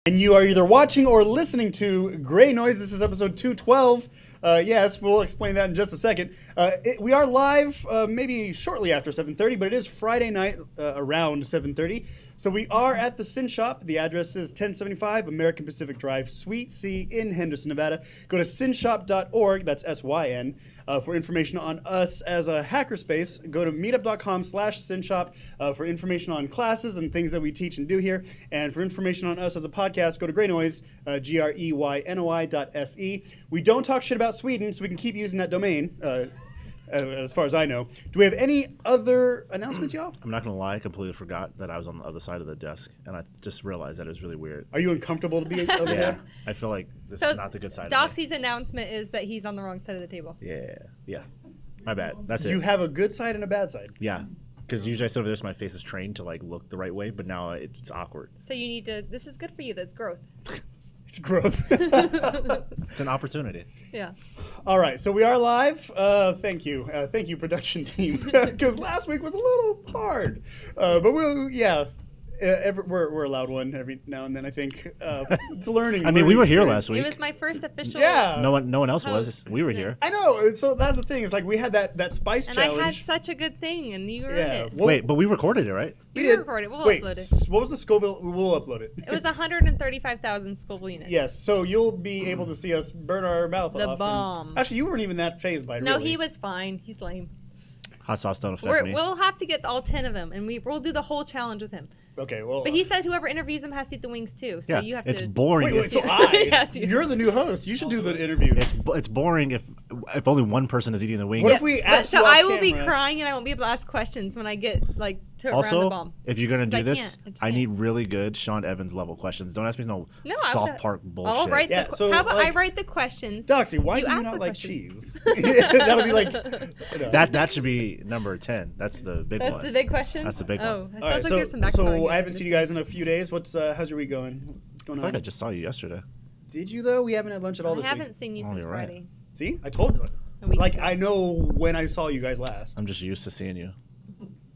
And you are either watching or listening to Greynoise. This is episode 212. Yes, we'll explain that in just a second. We are live maybe shortly after 7:30, but it is Friday night around 7:30. So we are at the SYN shop. The address is 1075 American Pacific Drive, Suite C in Henderson, Nevada. Go to synshop.org, that's SYN, for information on us as a hackerspace. Go to meetup.com/synshop for information on classes and things that we teach and do here. And for information on us as a podcast, go to Greynoise, GREYNOI.se. We don't talk shit about Sweden, so we can keep using that domain. As far as I know. Do we have any other announcements, y'all? I'm not going to lie, I completely forgot that I was on the other side of the desk, and I just realized that it was really weird. Are you uncomfortable to be over there? I feel like this is not the good side Doxy's announcement is that he's on the wrong side of the table. Yeah. My bad. That's it. You have a good side and a bad side. Yeah. Because usually I sit over there so my face is trained to like look the right way, but now it's awkward. So you need to, this is good for you, that's growth. It's growth. It's an opportunity. Yeah. All right, so we are live. Thank you, production team, because last week was a little hard, but we're allowed one every now and then. I think it's a learning. I mean, we were here last week. It was my first official. Yeah. No one else host. was. We were here. I know. So that's the thing. It's like we had that spice And challenge. I had such a good thing, and you ruined it. Well, Wait, but we recorded it, right? we You did. record it. We'll Wait, upload it. what was the Scoville? We'll upload it. It was 135,000 Scoville units. Yes, so you'll be able to see us burn our mouth The off. bomb. Actually, you weren't even that phased by it. No, really. he was fine. He's lame. Hot sauce don't affect me. We'll have to get all 10 of them, and we'll do the whole challenge with him. Okay, well. But he said whoever interviews him has to eat the wings too. So Yeah, you have it's to. boring. Wait, so Yes, you're the new host. You should do the interview. It's boring if only one person is eating the wings. What if we ask So you off I will be camera? crying, and I won't be able to ask questions when I get like to around the Also, bomb. if you're gonna do I this, can't. I just I can't. need really good Sean Evans level questions. Don't ask me no soft park bullshit. I'll write Yeah, so, how about I like- write the questions? Doxy, why do you ask not the like question. cheese? That'll be like. That should be number 10. That's the big one. That's the big question. That's the big Oh, one. that All sounds right, like there's some backstory. so I here. haven't seen you guys in a few days. How's your week going? What's going I feel on? like I just saw you yesterday. Did you though? We haven't had lunch at all I this haven't week. seen you Oh, since you're right. Friday. See, I told you. A week Like ago. I know when I saw you guys last. I'm just used to seeing you.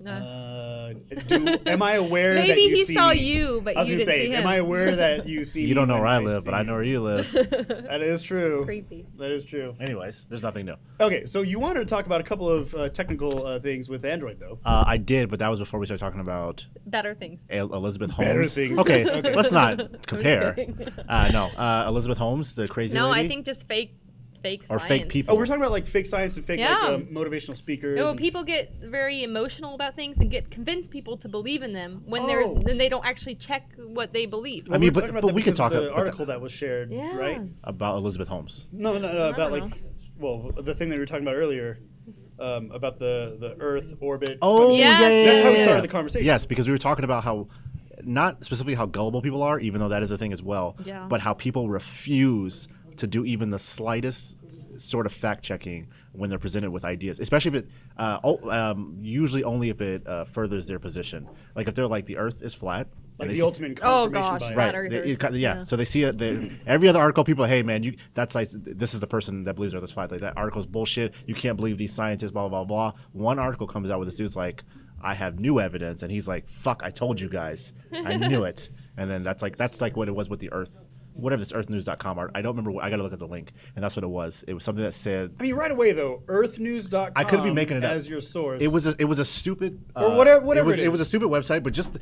Am I aware that Maybe you he see saw me? you, but I was you gonna didn't say, see him. am I aware that you see me? You don't know when where I live, see but I know where you live. That is true. Creepy. That is true. Anyways, there's nothing new. Okay, so you wanted to talk about a couple of technical things with Android, though. I did, but that was before we started talking about Better things. Elizabeth Holmes. Better things. Okay, Okay. let's not compare. kidding. No, Elizabeth Holmes, the crazy No, lady. I think just fake Or science. fake people. Oh, we're talking about like fake science and fake Yeah. like motivational speakers. No, and- people get very emotional about things and convince people to believe in them when Oh. then they don't actually check what they believe. Well, I mean, we were but- talking about but that we could because of talk the about article that was shared, Yeah. right? About Elizabeth Holmes. No, about don't like, well, the thing that we were talking about earlier, about the Earth orbit. Oh, Yes, yeah. That's how we yeah. started the conversation. Yes, because we were talking about how, not specifically how gullible people are, even though that is a thing as well, Yeah. but how people refuse to do even the slightest sort of fact checking when they're presented with ideas, especially if it, usually only if it furthers their position. Like if they're like the Earth is flat. Like and they the see- ultimate Oh, confirmation gosh, bias. flat Right. earthers. Yeah. So they see it. Every other article, people, hey man, that's like this is the person that believes Earth is flat. Like that article's bullshit. You can't believe these scientists. Blah blah blah. One article comes out with this dude's like, I have new evidence, and he's like, fuck, I told you guys, I knew it. And then that's like what it was with the Earth whatever this earthnews.com art. I don't remember. I got to look at the link, and that's what it was. It was something that said. I mean, right away though, earthnews.com. I could be making it up as your source. It was a stupid or whatever. It was a stupid website, but just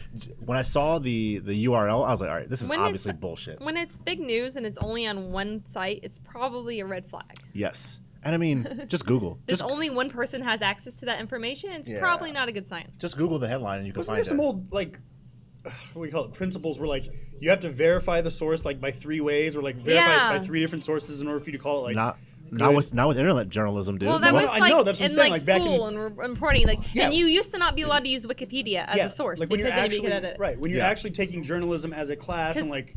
when I saw the URL, I was like, all right, this is obviously bullshit. When it's big news and it's only on one site, it's probably a red flag. Yes. And I mean, just Google. If only one person has access to that information, it's probably not a good sign. Just Google the headline and you can Wasn't find there it. some old what do you call it? Principles where like you have to verify the source like by 3 ways or like verify it by 3 different sources in order for you to call it like not with internet journalism, dude. Well, that was like I know, that's what I'm in saying, like like, back school in- and reporting, like, and you used to not be allowed to use Wikipedia as a source like when because you're anybody actually could edit it. right when you're actually taking journalism as a class and like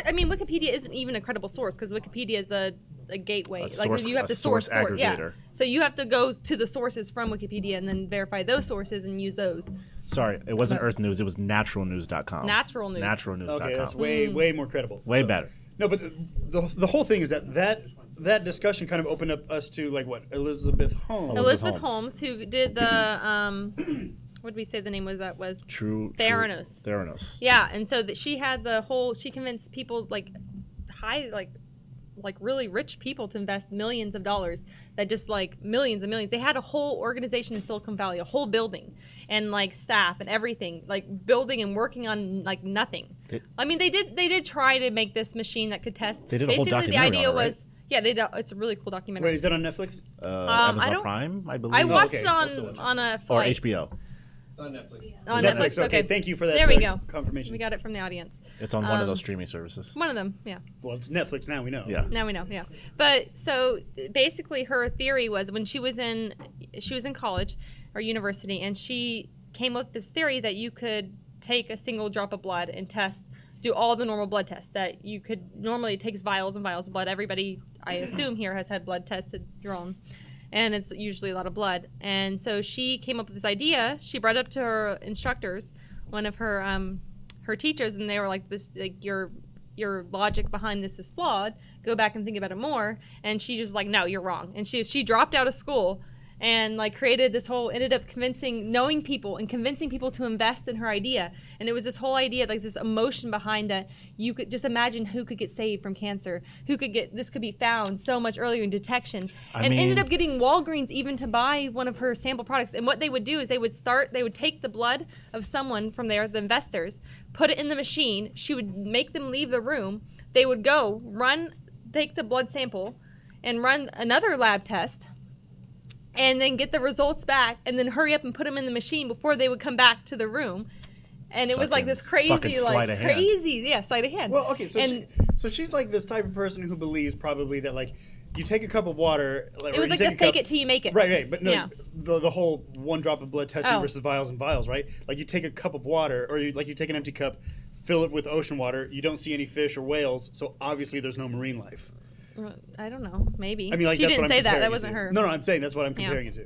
I mean, Wikipedia isn't even a credible source because Wikipedia is a gateway. Like you have to source aggregator. Yeah. So you have to go to the sources from Wikipedia and then verify those sources and use those. Sorry, it wasn't Earth News. It was naturalnews.com. Natural News. Naturalnews.com. okay, that's way more credible. Way better. No, but the whole thing is that discussion kind of opened up us to like what Elizabeth Holmes. Elizabeth Holmes, who did the what did we say the name was? That was Theranos. Theranos. Yeah, and so that she had she convinced people like really rich people to invest millions of dollars, that just like millions and millions. They had a whole organization in Silicon Valley, a whole building and like staff and everything, like building and working on like nothing. I mean, they did try to make this machine that could test. They did a whole documentary the idea on it, right? was it's a really cool documentary. Wait, is that on Netflix? Amazon Prime, I believe. I watched okay, it on a or flight. HBO. It's on Netflix. On Netflix. Okay, thank you for that. There we go. Confirmation. We got it from the audience. It's on one of those streaming services. One of them, yeah. Well, it's Netflix now. We know. Yeah. Now we know, yeah. But so basically, her theory was when she was in college or university, and she came up with this theory that you could take a single drop of blood and do all the normal blood tests that you could normally. It takes vials and vials of blood. Everybody, I assume, here has had blood tested drawn, and it's usually a lot of blood. And so she came up with this idea. She brought it up to her instructors, one of her teachers, and they were like, "This, like your logic behind this is flawed. Go back and think about it more." And she was like, "No, you're wrong." And she dropped out of school and like created this whole, ended up knowing people and convincing people to invest in her idea. And it was this whole idea, like this emotion behind that. You could just imagine who could get saved from cancer, this could be found so much earlier in detection. Ended up getting Walgreens even to buy one of her sample products. And what they would do is they would take the blood of someone from there, the investors, put it in the machine. She would make them leave the room. They would go take the blood sample and run another lab test, and then get the results back, and then hurry up and put them in the machine before they would come back to the room. And it was like this crazy, sleight of hand. Well, okay, so she's like this type of person who believes probably that like you take a cup of water. Like, it was like the fake it till you make it. Right. But no, yeah. the whole one drop of blood testing Oh. versus vials and vials, right? Like you take a cup of water, or you take an empty cup, fill it with ocean water. You don't see any fish or whales, so obviously there's no marine life. I don't know. Maybe. I mean, like she that's didn't what I'm say that. comparing That it wasn't to. her. No, I'm saying that's what I'm comparing it to.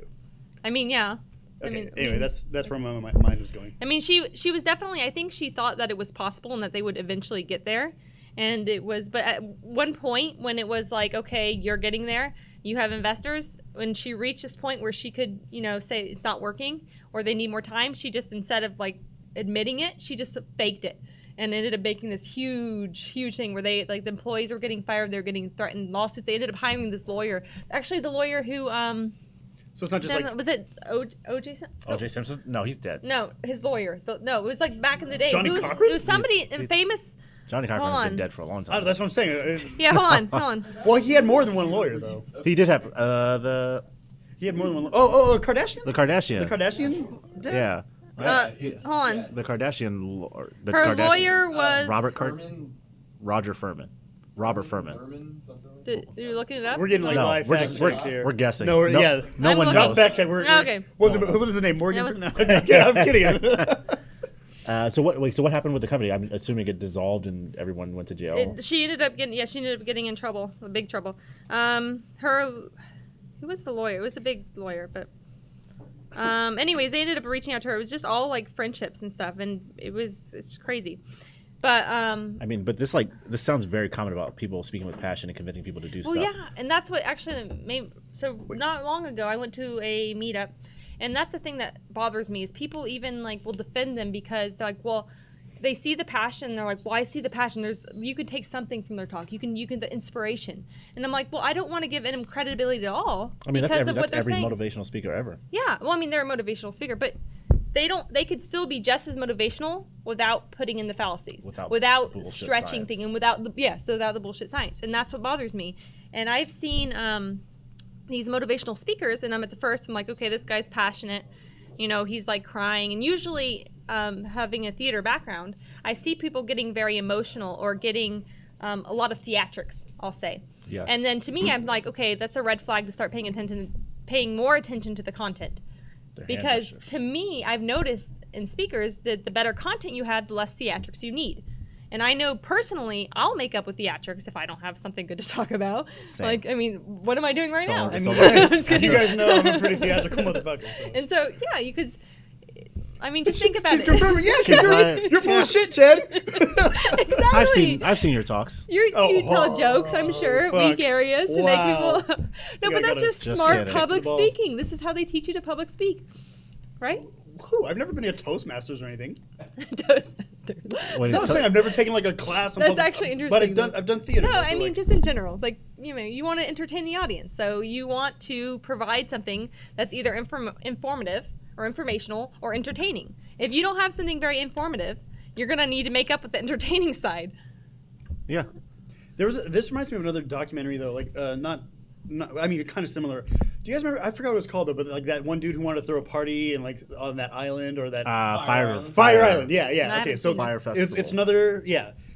I mean, yeah. Okay. Anyway, that's where my mind was going. I mean, she was definitely. I think she thought that it was possible and that they would eventually get there, and it was. But at one point, when it was like, okay, you're getting there, you have investors. When she reached this point where she could, say it's not working or they need more time, she just, instead of like admitting it, she just faked it. And ended up making this huge thing where they, like, the employees were getting fired, they were getting threatened, lawsuits. They ended up hiring this lawyer. Actually, the lawyer who So it's not just like was it O.J. Simpson? O.J. Simpson? No, he's dead. No, his lawyer. No, it was like back in the day. Johnny It Cochran? was somebody famous. Johnny Hold Cochran's on. been dead for a long I time. don't know, that's what I'm saying. Yeah, hold on. Well, he had more than one lawyer though. He did have He had more than one. Oh, Kardashian. the Kardashian. The Kardashian. Dad? Yeah. Hold on. The Kardashian. Her lawyer was Roger Furman. Robert Furman. You're looking it up? We're getting like No, live we're fact just checks here. we're guessing. No, No yeah. one I'm looking. knows. Not fact check. Okay. What was his name? Morgan. It was- No, I'm kidding. So what happened with the company? I'm assuming it dissolved and everyone went to jail. She ended up getting in trouble, big trouble. Who was the lawyer? It was a big lawyer, but anyways, they ended up reaching out to her. It was just all like friendships and stuff, and it's crazy. But but this sounds very common about people speaking with passion and convincing people to do well, stuff. yeah, and that's what actually made. So not long ago, I went to a meetup, and that's the thing that bothers me is people even like will defend them because they're like, well, they see the passion. They're like, well, I see the passion. You could take something from their talk. You can the inspiration. And I'm like, well, I don't want to give them credibility at all I mean, because of what that's they're every saying. motivational speaker ever. Yeah. Well, I mean, they're a motivational speaker, but they could still be just as motivational without putting in the fallacies, without stretching science. things, and without the bullshit science. And that's what bothers me. And I've seen these motivational speakers, and I'm at the first, I'm like, okay, this guy's passionate. You know, he's like crying. And usually, having a theater background, I see people getting very emotional or getting a lot of theatrics, I'll say. Yes. And then to me, I'm like, okay, that's a red flag to start paying more attention to the content. Because to me, I've noticed in speakers that the better content you have, the less theatrics you need. And I know personally, I'll make up with theatrics if I don't have something good to talk about. Same. Like, I mean, what am I doing right now? I mean, I'm just you kidding. guys know I'm a pretty theatrical motherfucker. So. And so, yeah, because, I mean, just think about She's it. confirming. Yeah, She's you're full of shit, Chad. Exactly. I've seen your talks. You tell jokes, I'm sure, fuck. weak areas to make Wow. people. No, You but that's gotta just just smart get it. public Kick the balls. speaking. This is how they teach you to public speak, right? Whew, I've never been to a Toastmasters or anything. Toastmasters. When No, it's I'm saying I've never taken like a class. On That's public- actually But interesting. I've done theater. No, so, I mean like, just in general. Like, you know, you want to entertain the audience, so you want to provide something that's either informative or informational or entertaining. If you don't have something very informative, you're gonna need to make up with the entertaining side. Yeah. This reminds me of another documentary though, like not I mean kind of similar. Do you guys remember? I forgot what it was called though, but like that one dude who wanted to throw a party and like on that island or that Fire Island. Yeah, I yeah. haven't Okay, so seen Fire Festival.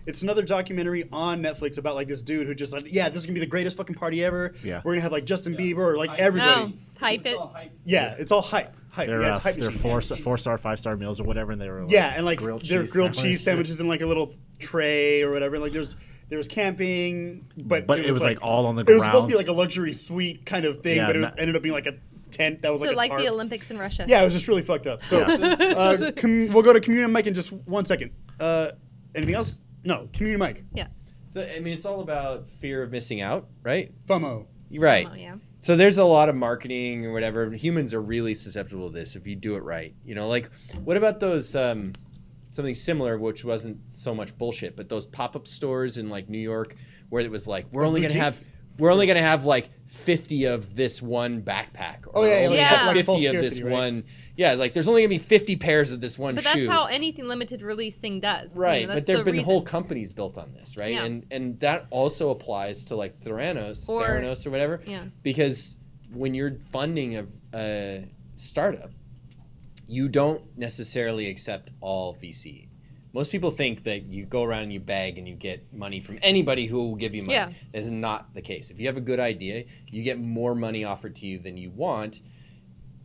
it's another documentary on Netflix about like this dude who just like, yeah, this is gonna be the greatest fucking party ever. Yeah. We're gonna have like Justin Bieber or like everybody. No, hype it. Yeah, it's all hype. They're, Yeah, it's hype they're machine. 4-star, 5-star meals or whatever, and they were like, Yeah, and like grilled there's cheese grilled cheese sandwiches in like a little tray or whatever. And like there was camping, but it was like all on the It was supposed to ground. be like a luxury suite kind of thing, Yeah, but it ended up being like a tent that was So like a like tarp. the Olympics in Russia. Yeah, it was just really fucked up. So we'll go to community mic in just 1 second. Anything else? No, community mic. Yeah. So I mean, it's all about fear of missing out, right? FOMO. Right. Oh, yeah. So there's a lot of marketing or whatever. Humans are really susceptible to this if you do it right. You know, like what about those something similar, which wasn't so much bullshit, but those pop-up stores in like New York where it was like we're only gonna have like 50 of this one backpack. Or Oh, yeah, only yeah. Like 50 full of this scarcity, right? one. Yeah, like there's only gonna be 50 pairs of this one But shoe. that's how anything limited release thing does. You Right, know, but that's there the have been reason. whole companies built on this, right? Yeah. And that also applies to like Theranos or whatever. Yeah. Because when you're funding a startup, you don't necessarily accept all VC. Most people think that you go around and you beg and you get money from anybody who will give you money. Yeah. That is not the case. If you have a good idea, you get more money offered to you than you want,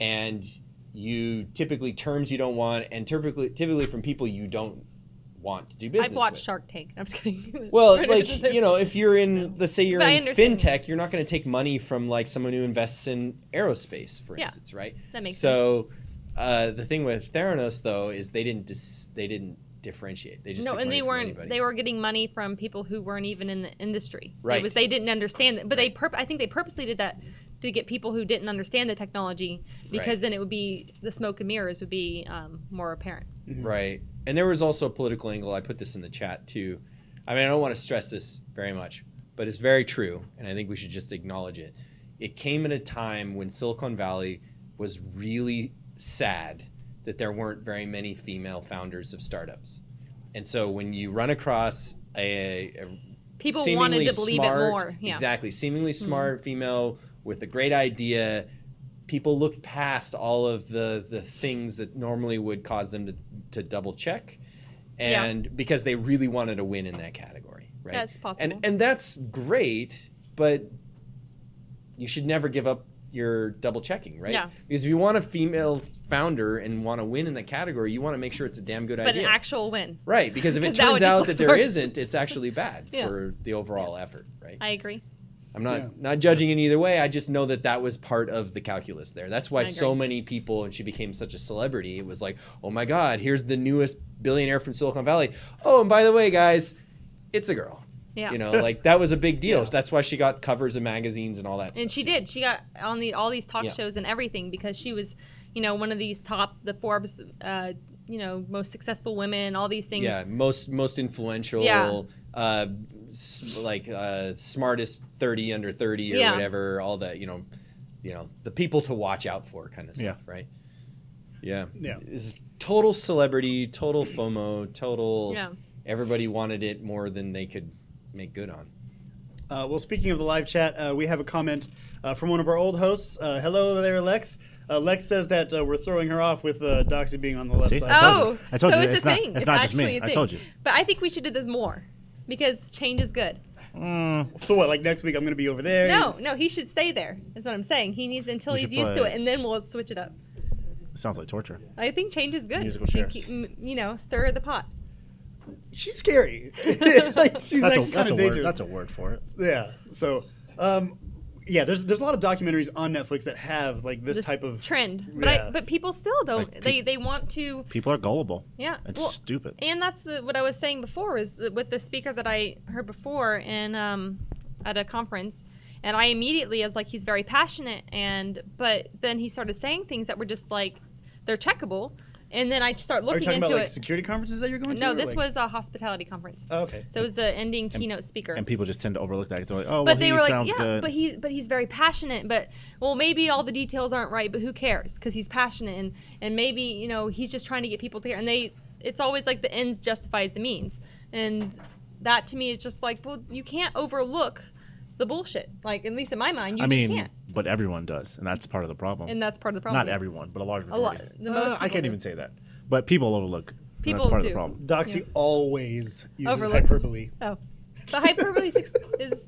and you typically terms you don't want, and typically from people you don't want to do business I've watched with. Shark Tank. I'm just kidding. Well, Right, like, it's the same. you know, if you're in, let's say you're But I in understand. fintech, you're not going to take money from like someone who invests in aerospace, for Yeah. instance, right? That makes so, the thing with Theranos though is they didn't differentiate. They just No, took and money they from weren't. anybody. They were getting money from people who weren't even in the industry. Right. They didn't understand it, but I think they purposely did that to get people who didn't understand the technology, because Right. then it would be the smoke and mirrors would be more apparent. Right. And there was also a political angle. I put this in the chat too. I mean, I don't want to stress this very much, but it's very true, and I think we should just acknowledge it. It came at a time when Silicon Valley was really sad that there weren't very many female founders of startups. And so when you run across a People seemingly wanted to believe smart, it more. Yeah. Exactly. Seemingly smart female with a great idea, people looked past all of the things that normally would cause them to double check, and because they really wanted to win in that category, right? That's possible. And that's great, but you should never give up your double checking, right? Yeah. Because if you want a female founder and want to win in the category, you want to make sure it's a damn good But idea. an actual win. Right, because if it 'Cause that would turns just out look that there worse. isn't, it's actually bad Yeah. for the overall effort, right? I agree. I'm not Yeah. not judging in either way. I just know that was part of the calculus there. That's why I so agree. many people, and she became such a celebrity. It was like, oh my God, here's the newest billionaire from Silicon Valley. Oh, and by the way, guys, it's a girl. Yeah. You know, like that was a big deal. That's why she got covers of magazines and all that And stuff. she did. She got on all these talk Yeah. shows and everything because she was, one of these the Forbes most successful women, all these things. Yeah, most influential. Yeah. Smartest 30 under 30 or Yeah. whatever. All that the people to watch out for kind of stuff, right? Yeah. Yeah. It's total celebrity, total FOMO, total. Yeah. Everybody wanted it more than they could make good on. Well, speaking of the live chat, we have a comment from one of our old hosts. Hello there, Lex. Lex says that we're throwing her off with Doxy being on the left See? side. I told so you. it's It's a not- thing. it's not just actually me. a thing. I told you. But I think we should do this more because change is good. So what? Like next week, I'm going to be over there. No, he should stay there. That's what I'm saying. He needs until We he's should used to play- it, and then we'll switch it up. It sounds like torture. I think change is good. Musical chairs. Stir the pot. She's scary. Like, she's That's like kind of dangerous. That's a word for it. Yeah. So, there's a lot of documentaries on Netflix that have like this type of trend, Yeah. but people still don't. Like, They want to. People are gullible. Yeah, It's stupid. And that's what I was saying before is with the speaker that I heard before in at a conference, and I immediately was like, he's very passionate, but then he started saying things that were just like they're checkable, and then I start Are you looking talking into about like it. security conferences that you're going to? No, or, this like- was a hospitality conference. Oh, okay. So it was the ending keynote speaker. And people just tend to overlook that. They're like, oh, well, But they he were like, sounds yeah, good. but he's very passionate. But well, maybe all the details aren't right, but who cares? Because he's passionate, and maybe he's just trying to get people there. And it's always like the ends justifies the means, and that to me is just like, well, you can't overlook the bullshit. Like at least in my mind, you just can't. But everyone does, and that's part of the problem. And that's part of the problem. Not everyone, but a large A lot. majority. The most I people can't do. even say that. But people overlook. and People that's part of do. the problem. Doxy always uses Overlooks. hyperbole. Oh, the hyperbole is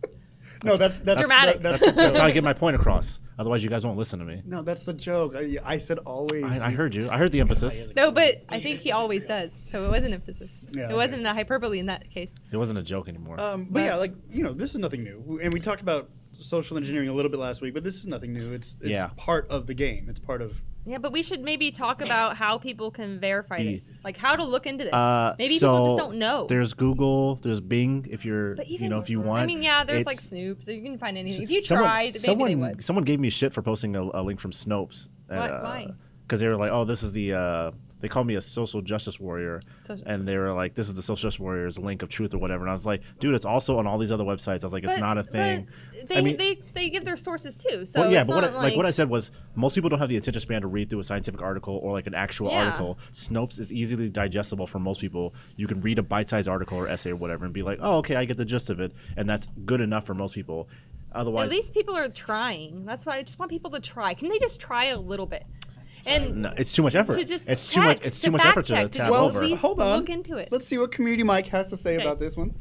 No, that's Dramatic. That's the That's how I joke. get my point across. Otherwise, you guys won't listen to me. No, that's the joke. I said always. I heard you. I heard the emphasis. no, but I think he always does. So it wasn't emphasis. Yeah, It wasn't a hyperbole in that case. It wasn't a joke anymore. But yeah, like this is nothing new, and we talked about social engineering a little bit last week, but this is nothing new. It's Yeah. part of the game. It's part of. Yeah, but we should maybe talk about how people can verify this, like how to look into this. Maybe so people just don't know. There's Google. There's Bing. If you're, But even, if you want. I mean, yeah, there's like It's- Snoops. You can find anything. If you someone- tried, maybe someone, they would. Someone gave me shit for posting a link from Snopes. Why? Because they were like, oh, this is the. They called me a social justice warrior, and they were like, "This is the social justice warrior's link of truth or whatever." And I was like, "Dude, it's also on all these other websites." I was like, "It's not a thing." But they give their sources too. So Well, yeah, it's but not like what I said was most people don't have the attention span to read through a scientific article or like an actual Yeah. article. Snopes is easily digestible for most people. You can read a bite-sized article or essay or whatever and be like, "Oh, okay, I get the gist of it," and that's good enough for most people. Otherwise, at least people are trying. That's why I just want people to try. Can they just try a little bit? And no, it's too much effort. to just It's check, too much effort to fact check, tab just over. at least Hold on. look into it. Let's see what Community Mike has to say Okay. about this one.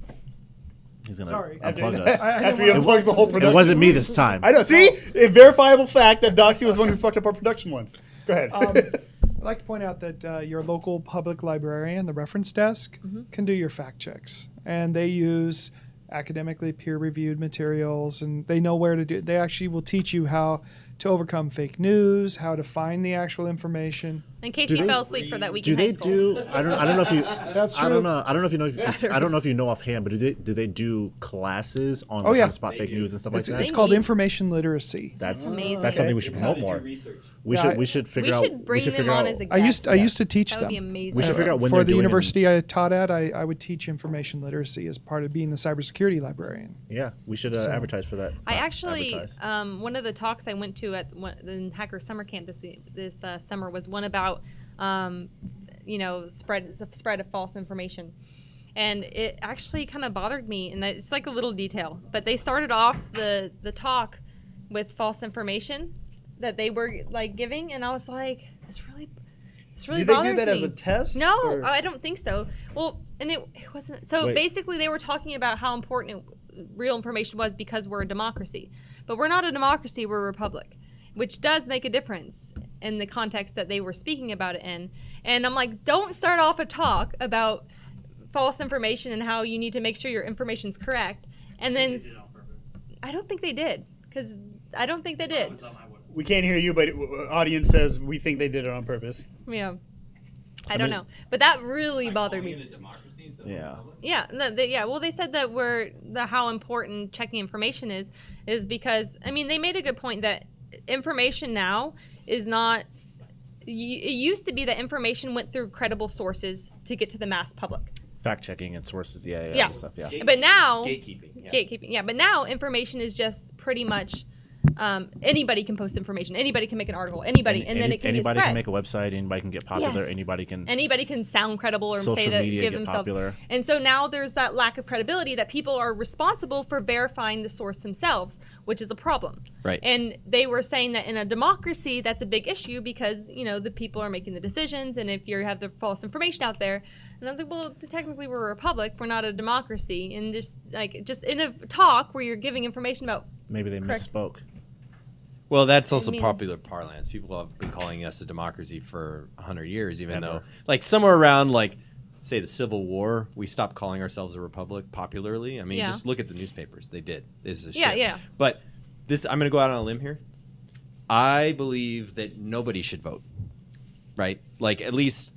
He's gonna Sorry. unplug us. After you unplug the whole production. It wasn't me this time. I know. See, a verifiable fact that Doxy was the one who fucked up our production once. Go ahead. I'd like to point out that your local public librarian, the reference desk, can do your fact checks. And they use academically peer-reviewed materials, and they know where to do. They actually will teach you how to overcome fake news, how to find the actual information. In case Do you they- fell asleep for that week Do in high they school. do? I don't know if you. That's I true. don't know. I don't know if you know. I don't know if you know offhand, but do they do classes on Oh, like yeah. how to spot fake news and stuff like It's, that? it's called information literacy. That's Amazing. that's something we should promote more. We Yeah, should I- we should We figure out. should bring them figure on out- as a I guest. used to teach That them. would be amazing. We should figure out when For they're the doing it university I taught at, I would teach information literacy as part of being the cybersecurity librarian. Yeah, we should advertise for that. I actually, Advertise. one of the talks I went to at the Hacker Summer Camp this summer was one about, the spread of false information. And it actually kind of bothered me, and it's like a little detail, but they started off the talk with false information that they were like giving, and I was like, this really do they bothers do that me. as a test? No, or- I don't think so. Well, and it wasn't. So Wait. basically, they were talking about how important real information was because we're a democracy. But we're not a democracy, we're a republic, which does make a difference in the context that they were speaking about it in. And I'm like, don't start off a talk about false information and how you need to make sure your information's correct. And then I don't think they did, because I don't think they did. We can't hear you, but audience says we think they did it on purpose. Yeah. I don't know. But that really bothered me. Yeah. Yeah, Well, they said that how important checking information is because, I mean, they made a good point that information now is not it used to be that information went through credible sources to get to the mass public. Fact checking and sources. Yeah. Yeah. Stuff, yeah. But now Gatekeeping. Yeah. gatekeeping. Yeah, but now information is just pretty much anybody can post information. Anybody can make an article. Anybody, and then it can anybody get spread. can make a website. Anybody can get popular. Yes. Anybody can. Anybody can sound credible or Social say that media give get themselves. popular. And so now there's that lack of credibility that people are responsible for verifying the source themselves, which is a problem. Right. And they were saying that in a democracy, that's a big issue because the people are making the decisions, and if you have the false information out there. And I was like, well, technically we're a republic, we're not a democracy. And just in a talk where you're giving information about Maybe they correct. misspoke. Well, that's also mean- popular parlance. People have been calling us a democracy for 100 years, even Never. though, like, somewhere around, like, say, the Civil War, we stopped calling ourselves a republic popularly. I mean, Yeah. just look at the newspapers. They did. This is Yeah, shit. yeah. But I'm going to go out on a limb here. I believe that nobody should vote, right? Like, at least,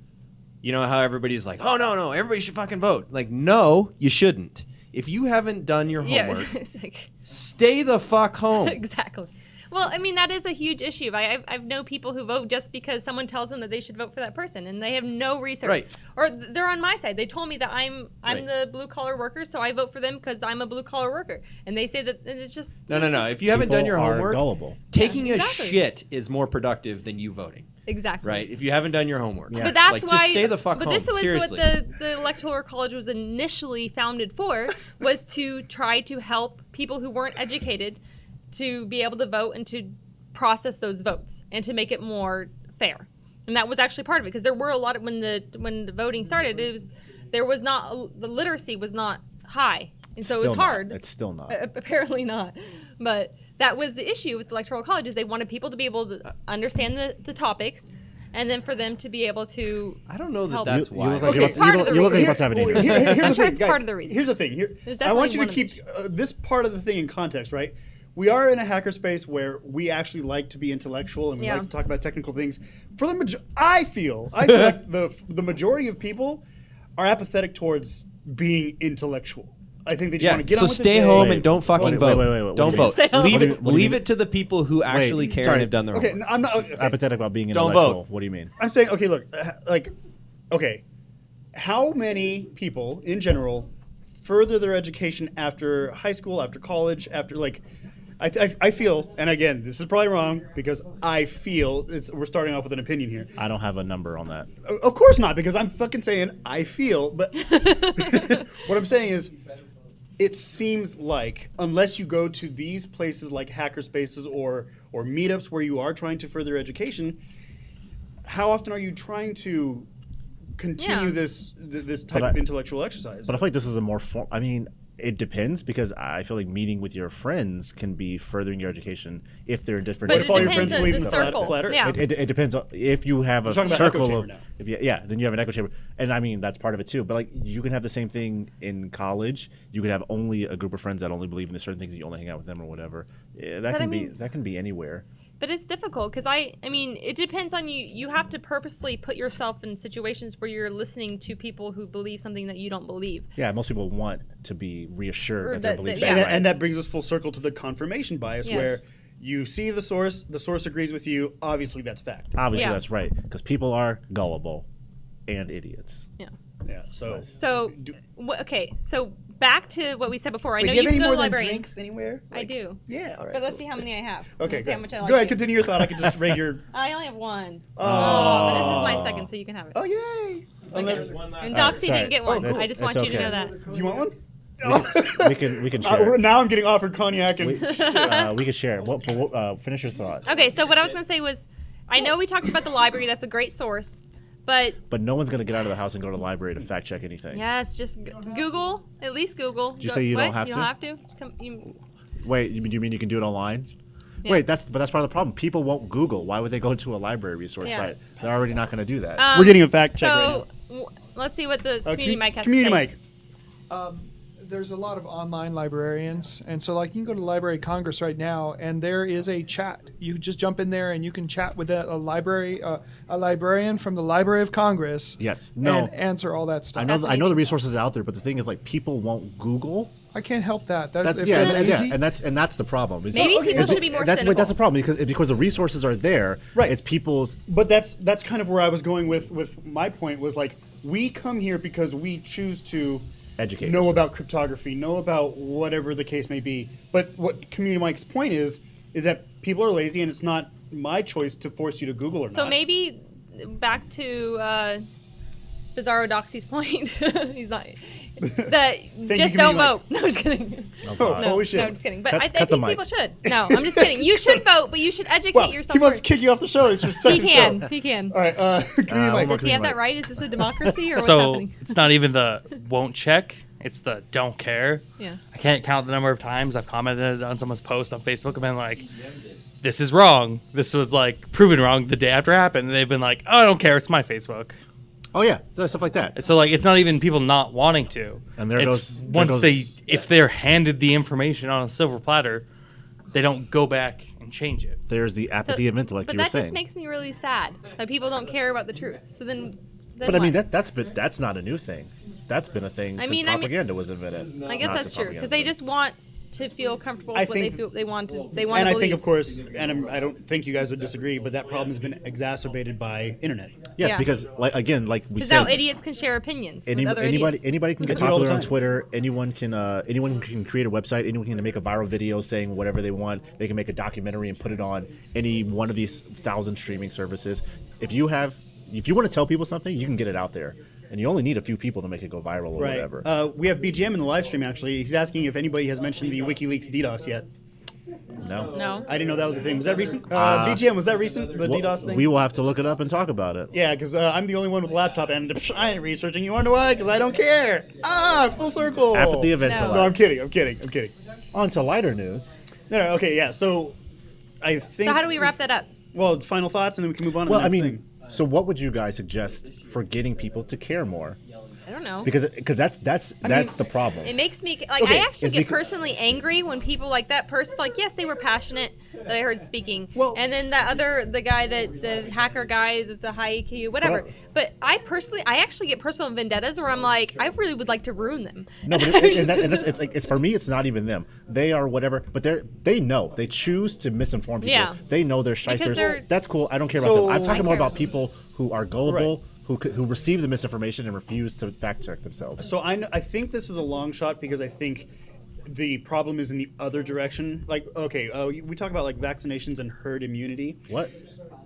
you know how everybody's like, oh, no, everybody should fucking vote. Like, no, you shouldn't. If you haven't done your homework, it's like, stay the fuck home. exactly. Well, I mean, that is a huge issue. I've known people who vote just because someone tells them that they should vote for that person, and they have no research. Right. Or they're on my side. They told me that I'm Right. the blue collar worker, so I vote for them because I'm a blue collar worker. And they say that it's just No. it's just- If you haven't done your People are homework, gullible. taking Yeah, a exactly. shit is more productive than you voting, exactly right? If you haven't done your homework. Yeah. But that's like, why. just stay the fuck but home. this was Seriously. what the Electoral College was initially founded for, was to try to help people who weren't educated to be able to vote and to process those votes and to make it more fair. And that was actually part of it, because there were a lot of when the voting started, the literacy was not high, and so it was Still not. hard. It's still not. Apparently not. But that was the issue with the Electoral College, is they wanted people to be able to understand the topics, and then for them to be able to. I don't know that help. that's You why. look like Okay, you're it's about- part you of the look like you're reason. about to have an Well, evening. here's I'm the sure thing, it's guys. part of the reason. Here's the thing. There's I want you definitely to one of keep this part of the thing in context, right? We are in a hackerspace where we actually like to be intellectual and we Yeah. like to talk about technical things. For the I feel like the majority of people are apathetic towards being intellectual. I think they just Yeah, want to get so on with stay their day. home Wait, and don't fucking wait, vote. wait, wait, wait. Don't What vote. do you mean? Leave What do it. you- what do you Leave mean? it to the people who actually care sorry. and have done their Okay, homework. I'm not. Okay. Apathetic about being Don't intellectual. vote. What do you mean? I'm saying, okay, look, how many people in general further their education after high school, after college, after I feel, and again, this is probably wrong because I feel we're starting off with an opinion here. I don't have a number on that. Of course not, because I'm fucking saying I feel, but what I'm saying is, it seems like unless you go to these places like hackerspaces or meetups where you are trying to further education, how often are you trying to continue Yeah. this type But of I- intellectual exercise? But I feel like this is a more I mean, it depends, because I feel like meeting with your friends can be furthering your education if they're in different. But What if all your depends friends on believe the in the flat circle. Earth? Yeah. It depends on if you have a We're talking about echo circle chamber of now. then you have an echo chamber, and I mean that's part of it too. But like you can have the same thing in college. You could have only a group of friends that only believe in the certain things, and you only hang out with them or whatever. Yeah, that But I can mean- that can be anywhere. But it's difficult because I mean, it depends on you. You have to purposely put yourself in situations where you're listening to people who believe something that you don't believe. Yeah, most people want to be reassured Or that their that- beliefs that- are yeah. right. And that brings us full circle to the confirmation bias, Yes. where you see the source agrees with you. Obviously, that's fact. Obviously, Yeah. that's right, because people are gullible and idiots. Yeah. Yeah. So, So, okay. So back to what we said before. I Wait, know do you you have can any go more to than librarians. drinks anywhere? I do. Yeah. All right. But let's cool. see how many I have. Okay. Let's see how much I like Go ahead. you. Continue your thought. I can just rate your. I only have one. Oh. But this is my second, so you can have it. Oh yay! Unless, And Alright, Doxy sorry. didn't get one. Oh, cool. I just want you to It's know okay. that. do you want one? We can share. Now I'm getting offered cognac and. We can share. Finish your thought. Okay, so what I was going to say was, I know we talked about the library. That's a great source. But But no one's gonna get out of the house and go to the library to fact check anything. yes, just Google. At least Google. Did you say you what? don't have You to? don't have to? Wait, you mean you can do it online? Yeah. Wait, that's part of the problem. People won't Google. Why would they go to a library resource Yeah. site? They're already not going to do that. We're getting a fact check right So let's see what the now. community mic has Community to say. mic. there's a lot of online librarians, and so like you can go to the Library of Congress right now, and there is a chat. You just jump in there and you can chat with a librarian from the Library of Congress. Yes. No. And answer all that stuff. I know the resources are out there, but the thing is, like, people won't Google. I can't help that. That's, if yeah, they're lazy- and that's the problem. Maybe people should be more cynical. That's the problem because the resources are there. Right. It's people's. But that's kind of where I was going with my point was like we come here because we choose to Educate know yourself. about cryptography, know about whatever the case may be. But what Community Mike's point is that people are lazy and it's not my choice to force you to Google or So not. maybe back to Bizarro Doxy's point. He's not. That just you, don't Community vote. No, just kidding. Oh, Oh, God. No, holy shit. no, I'm just kidding. But Cut- I cut the think mic. people should. No, I'm just kidding. You should vote, but you should educate Well, yourself he wants to first. kick you off the show. It's your He second can. show. He can. All right, Community one Mike. more Does he have Mike. that right? Is this a democracy or what's So happening? it's not even the won't check; it's the don't care. Yeah. I can't count the number of times I've commented on someone's post on Facebook and been like, "This is wrong. This was like proven wrong the day after it happened." And they've been like, "Oh, I don't care. It's my Facebook." Oh yeah, stuff like that. So like, it's not even people not wanting to. And there it's goes- if they're handed the information on a silver platter, they don't go back and change it. There's the apathy of intellect but you were that saying. just makes me really sad that people don't care about the truth. So then But I mean what? that's not a new thing. That's been a thing since propaganda was invented. I guess that's true because they just want to feel comfortable I with what they think- feel they want to. They And want to I believe. think, of course, I don't think you guys would disagree, but that problem has been exacerbated by internet. Yes, Yeah. because like we Because said, now idiots can share opinions with other anybody idiots. can get do it all the popular on time. Twitter. Anyone can create a website. Anyone can make a viral video saying whatever they want. They can make a documentary and put it on any one of these 1,000 streaming services. If you want to tell people something, you can get it out there, and you only need a few people to make it go viral or whatever. We have BGM in the live stream, actually. He's asking if anybody has mentioned the WikiLeaks DDoS yet. No. No. I didn't know that was a thing. Was that recent? BGM, was that recent? The DDoS thing? We will have to look it up and talk about it. Yeah, because I'm the only one with a laptop, and I ain't researching. You wonder why? Because I don't care. Full circle. Apathy of No. intellect. No, I'm kidding. On to lighter news. No, okay, yeah. So I think. So how do we wrap that up? Well, final thoughts, and then we can move on to Well, the I next mean, thing. so what would you guys suggest for getting people to care more? I don't know. Because that's the problem. It makes me like Okay, I actually it's get because- personally angry when people like that person like yes they were passionate that I heard speaking Well- and then the guy the hacker guy the high EQ whatever but I actually get personal vendettas where I'm like I really would like to ruin them. No, but it's like it's for me. It's not even them. They are whatever, but they know they choose to misinform people. Yeah. They know they're Because shysters. they're- That's cool. I don't care about So- them. I'm talking more I care. about people who are gullible, who receive the misinformation and refuse to fact check themselves. So I think this is a long shot because I think the problem is in the other direction. Like, okay, we talk about like vaccinations and herd immunity. What?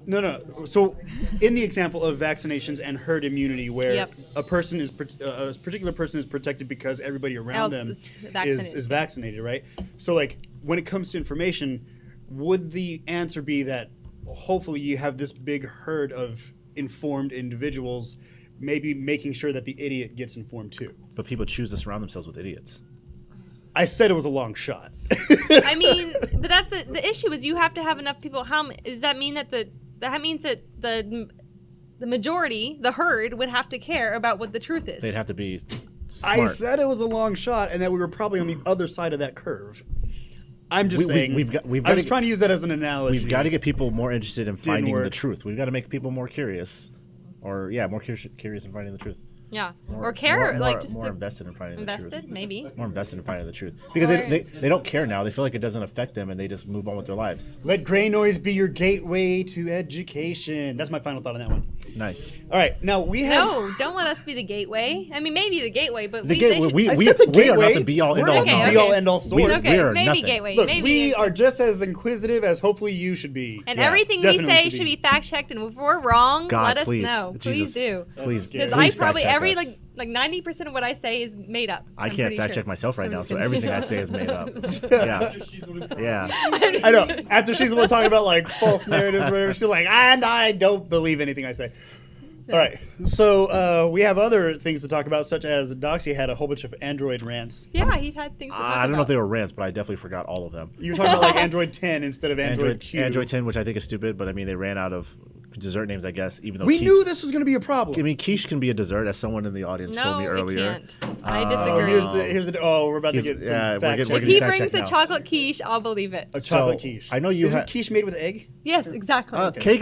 No. So, in the example of vaccinations and herd immunity, where Yep. a particular person is protected because everybody around Else them is vaccinated. is vaccinated, right? So, like, when it comes to information, would the answer be that hopefully you have this big herd of informed individuals, maybe making sure that the idiot gets informed too? But people choose to surround themselves with idiots. I said it was a long shot. I mean, but that's the issue is you have to have enough people. Does that mean that that means that the majority, the herd, would have to care about what the truth is? They'd have to be I smart. said it was a long shot, and that we were probably on the other side of that curve. I'm just saying. we've got I was trying to use that as an analogy. We've got to get people more interested in finding the work. truth. We've got to make people more curious, more curious in finding the truth. Yeah, More, or care more, like just more to invested in finding the invested truth. maybe. More invested in finding the truth because Or- they don't care now. They feel like it doesn't affect them and they just move on with their lives. Let Greynoise be your gateway to education. That's my final thought on that one. Nice. All right, now we have. No, don't let us be the gateway. I mean, maybe the gateway, but The they gateway. should- We I said the are not gateway. the be all end We're all. not Okay, the okay. be all end all source. We Okay, are maybe nothing. gateway. Look, maybe we gateway. are just as inquisitive as hopefully you should be. And Yeah, everything we definitely say should should be. be fact checked, and if we're wrong, God, let us please. know. Jesus. Please do. Please, scary. Because please I probably fact check every us. like 90% of what I say is made up. I I'm can't pretty fact sure. check myself right I'm now, just so kidding. everything I say is made up. Yeah, yeah. I know. After she's the one talking about like false narratives or whatever, she's like, and I don't believe anything I say. All right. So we have other things to talk about, such as Doxy had a whole bunch of Android rants. Yeah, he had things to talk I don't know if about. they were rants, but I definitely forgot all of them. You were talking about like Android 10 instead of Android Q. Android 10, which I think is stupid, but I mean they ran out of dessert names, I guess. Even though We quiche, knew this was going to be a problem. I mean, quiche can be a dessert, as someone in the audience told No, me it earlier. can't. I Oh, disagree. here's the. Oh, we're about to He's- get some yeah, we're fact getting- check. If getting he fact brings check a now. chocolate quiche, I'll believe it. A chocolate So, quiche. I know you Isn't ha- quiche made with egg? Yes, exactly.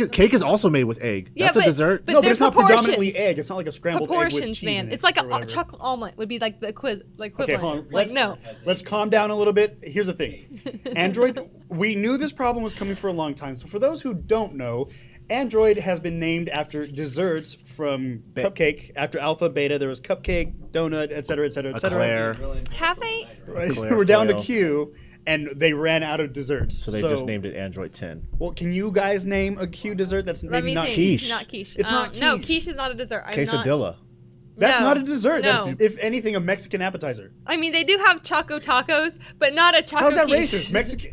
Cake is also made with egg. Yeah, That's a but- dessert. but No, but they're it's not proportions. predominantly egg. It's not like a scrambled egg with Proportions, cheese man. in It's it like or a whatever. chocolate omelet would be like the equivalent. Okay, hold on. Like no. Let's calm down a little bit. Here's the thing. Android, we knew this problem was coming for a long time. So for those who don't know, Android has been named after desserts from cupcake. After alpha, beta, there was cupcake, donut, et cetera, et cetera, et cetera. Eclair. Have they? Right? Eclair, We're down to foil. Q, and they ran out of desserts. So they just named it Android 10. Well, can you guys name a Q dessert that's Let maybe me not think. quiche? Not quiche. It's not No, quiche. quiche is not a dessert. I'm not. Quesadilla. That's No. not a dessert. No. That's, if anything, a Mexican appetizer. I mean, they do have choco tacos, but not a choco How's that quiche. racist? Mexican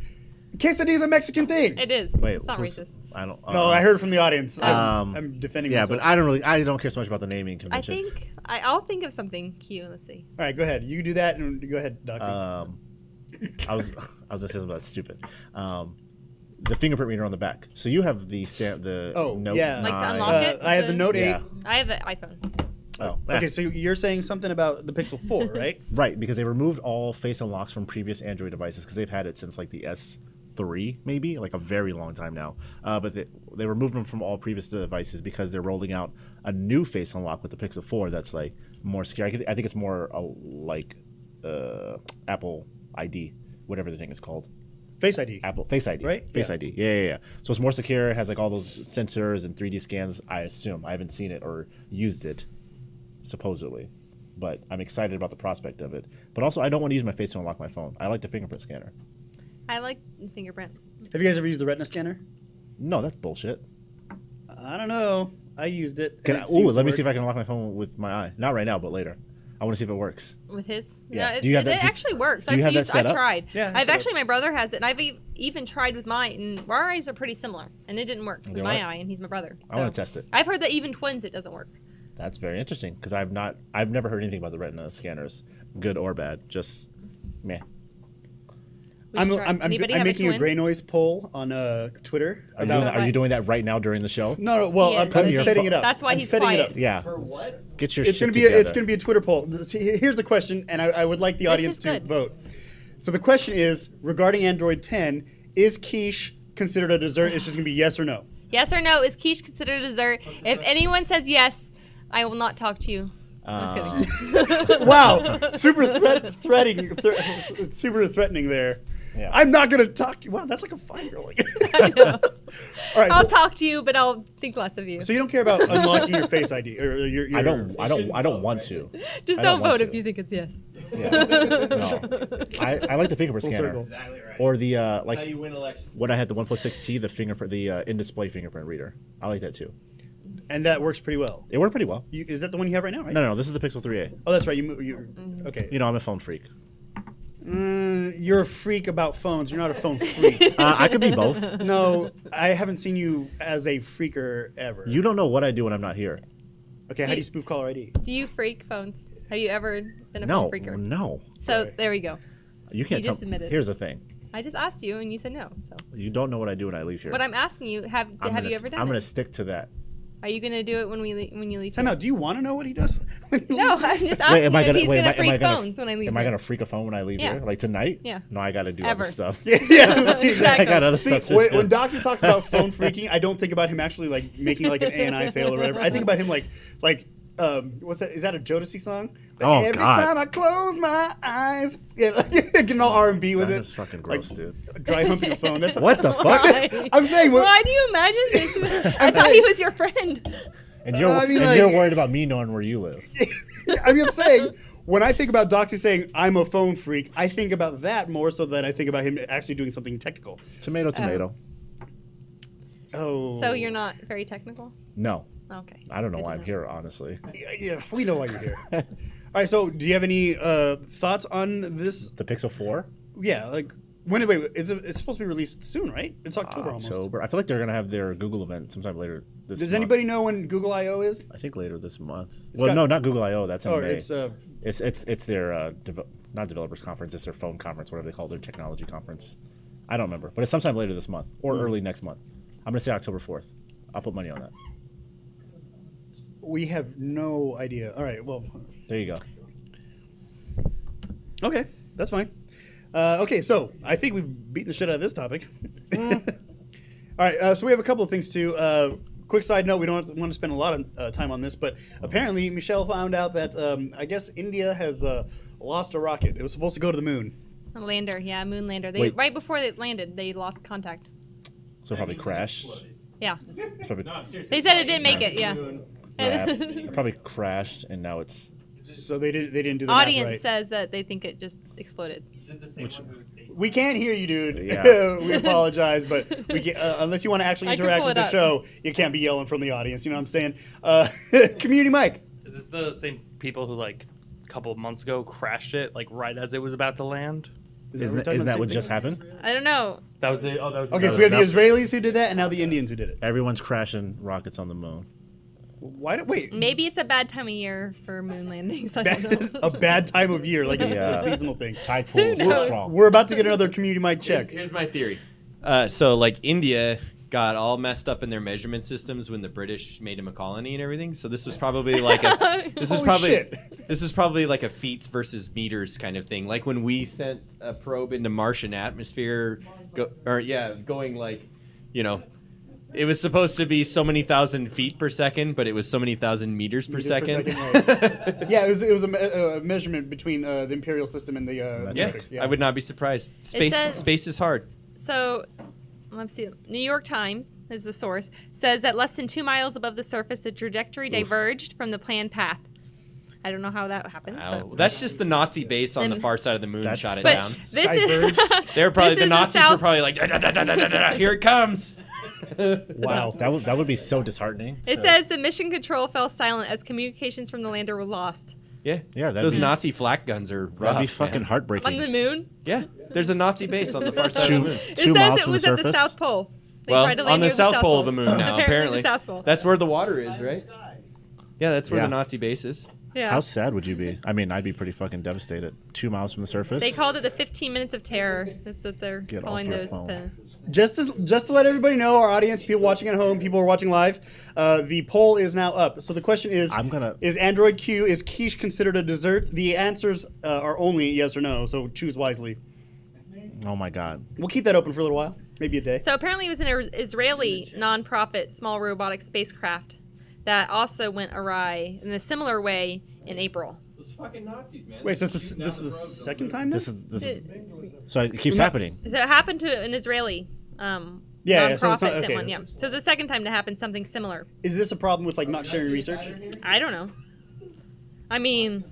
quesadilla is a Mexican thing. It is. Wait, it's not who's- racist. I don't. No, I heard from the audience. Um, I'm defending Yeah, myself. but I don't care so much about the naming I convention. think I'll think of something cute. Let's see. All right, go ahead. You do that, and go ahead, Doxy. I was gonna say something that's stupid. The fingerprint reader on the back. So you have the Note yeah. Like to 9. unlock it? I have the Note 8. Yeah. I have an iPhone. Oh, Okay, so you're saying something about the Pixel 4, right? right, because they removed all face unlocks from previous Android devices because they've had it since like the S3, maybe like a very long time now. But they removed them from all previous devices because they're rolling out a new face unlock with the Pixel 4 that's like more secure. I think it's more like Apple ID, whatever the thing is called. Face ID. Apple Face ID, Right? Face Yeah. ID, yeah. So it's more secure. It has like all those sensors and 3D scans. I assume I haven't seen it or used it, supposedly, but I'm excited about the prospect of it. But also, I don't want to use my face to unlock my phone. I like the fingerprint scanner. I like fingerprint. Have you guys ever used the Retina scanner? No, that's bullshit. I don't know. I used it. Can and I, it seems ooh, to let me work. see if I can unlock my phone with my eye. Not right now, but later. I want to see if it works. With his, Yeah. no, Do you have it that- do- actually works. do you have that set I've up? tried. Yeah, I've set actually, up. my brother has it, and I've even tried with mine. And our eyes are pretty similar, and it didn't work with They my what? eye, and he's my brother. I want to test it. I've heard that even twins, it doesn't work. That's very interesting because I've never heard anything about the Retina scanners, good or bad. Just meh. We should try. I'm Anybody have making a twin? Greynoise poll on Twitter Are you, about. doing that, are you What? doing that right now during the show? No, well, He I'm, is. I'm Your setting phone. it up. That's why I'm he's setting quiet. it up. Yeah. For what? Get your It's shit gonna be together. a Twitter poll. Here's the question, and I would like the This audience is to good. vote. So the question is regarding Android 10: is quiche considered a dessert? It's just gonna be yes or no. Yes or no? Is quiche considered a dessert? If anyone says yes, I will not talk to you. I'm just kidding. Wow, super super threatening there. Yeah. I'm not gonna talk to you. Wow, that's like a 5-year-old. I know. All right, I'll so, talk to you, but I'll think less of you. so you don't care about unlocking your Face ID or your I don't want to. Just I don't want vote to. if you think it's yes. Yeah. No. I like the fingerprint Full scanner. circle. Exactly right. Or the That's like how you win elections. when I had the OnePlus 6T, the fingerprint, the in-display fingerprint reader. I like that too. And that works pretty well. It worked pretty well. Is that the one you have right now? Right? No, this is the Pixel 3a. Oh, that's right. Okay. You know, I'm a phone freak. You're a freak about phones. You're not a phone freak. I could be both. No, I haven't seen you as a freaker ever. You don't know what I do when I'm not here. Okay, how do you spoof caller ID? Do you freak phones? Have you ever been a No, phone freaker? no. So Sorry. there we go. You can't You just tell. admitted. Here's the thing. I just asked you, and you said no. So, You don't know what I do when I leave here. but I'm asking you, have you ever done I'm it? gonna stick to that. Are you gonna do it when when you leave? Time here? out. Do you want to know what he does? when he No, leaves? I'm just asking am I if gonna he's wait? gonna am I freak gonna? phones when I leave. Am I here. gonna freak a phone when I leave Yeah. here? Like tonight? Yeah. No, I gotta do Ever. other stuff. yeah. Exactly. I got other See, stuff to when, do. when Doctor talks about phone freaking, I don't think about him actually like making like an ANI fail or whatever. I think about him like what's that? Is that a Jodeci song? Like, Oh, every God. time I close my eyes, yeah, like, getting all R&B with That it. is fucking Like, gross, dude. Dry humping a phone. That's What the fuck? Why? I'm saying. Why do you imagine this? I thought he was your friend. And you're I mean, you're like- worried about me knowing where you live. I mean, I'm saying when I think about Doxy saying I'm a phone freak, I think about that more so than I think about him actually doing something technical. Tomato, tomato. Oh. So you're not very technical. No, Okay. I don't know Good why to I'm know. here. Honestly, Yeah, we know why you're here. All right. So, do you have any thoughts on this? the Pixel 4. Yeah, like wait, it's supposed to be released soon, right? It's October almost. October. I feel like they're gonna have their Google event sometime later this Does month. anybody know when Google I/O is? I think later this month. It's Well, got- no, not Google I/O. That's in Oh, May. it's It's their not developers conference. It's their phone conference, whatever they call their technology conference. I don't remember, but it's sometime later this month or early next month. I'm gonna say October 4th. I'll put money on that. We have no idea. All right, well, There you go. okay, that's fine. Okay, so I think we've beaten the shit out of this topic. All right, so we have a couple of things too. Quick side note: we don't want to spend a lot of time on this, but apparently Michelle found out that I guess India has lost a rocket. It was supposed to go to the moon. A lander, yeah, moon lander. They Wait. right before they landed, they lost contact. So it probably crashed. Yeah, It's probably, they said it didn't make it. Yeah. yeah, it probably crashed, and now it's. So they didn't do the math Audience right. says that they think it just exploded. We can't hear you, dude. Yeah. We apologize, but we can, unless you want to actually I can interact pull with it the up. show, you can't be yelling from the audience. You know what I'm saying? Community mic. Is this the same people who like a couple of months ago crashed it like right as it was about to land? Isn't that what just happened? I don't know. That was the Okay, so we have the Israelis who did that, and now the Indians who did it. Everyone's crashing rockets on the moon. Wait? Maybe it's a bad time of year for moon landings. I don't know. A bad time of year, like it's Yeah. a seasonal thing. Tide pools knows? strong. We're about to get another community mic check. Here's my theory. So like India got all messed up in their measurement systems when the British made them a colony and everything. So this was probably like a Holy shit. this was probably like a feet versus meters kind of thing. Like when we sent a probe into Martian atmosphere, going like, you know, it was supposed to be so many thousand feet per second, but it was so many thousand meters per second. right. Yeah, it was a measurement between the imperial system and the Yeah, metric. I would not be surprised. Space is hard. So, let's see. New York Times is the source, says that less than 2 miles above the surface, a trajectory diverged from the planned path. I don't know how that happens. Wow. But That's just the Nazi base on the Then- far side of the moon That's- shot it but down. this Diverged. is They were probably this the is Nazis were South- probably like, "Da, da, da, da, da, da, da, here it comes." Wow. That would be so disheartening. It says the mission control fell silent as communications from the lander were lost. Yeah, Yeah, that'd those be- Nazi flak guns are rough. That'd be fucking man. heartbreaking. On the moon? Yeah, there's a Nazi base on the far side of the moon. It Two says miles it from was the at the surface? South Pole. They Well, tried to land on the near south pole of the moon now, apparently. the South Pole. That's where the water is, right? Yeah, that's where Yeah. the Nazi base is. Yeah. How sad would you be? I mean, I'd be pretty fucking devastated. 2 miles from the surface. They called it the 15 minutes of terror. That's what they're Get off calling your those. phone. Just to let everybody know, our audience, people watching at home, people who are watching live, the poll is now up. So the question is: is Android Q, is quiche considered a dessert? The answers are only yes or no. So choose wisely. Oh my god. We'll keep that open for a little while, maybe a day. So apparently it was an Israeli nonprofit small robotic spacecraft that also went awry in a similar way in April. Those fucking Nazis, man. Wait, so this is the second time This then? is so it keeps happening. So it happened to an Israeli Yeah, nonprofit so it's not- sent okay. one. Yeah. So it's the second time to happen something similar. Is this a problem with like not sharing research? I don't know. I mean,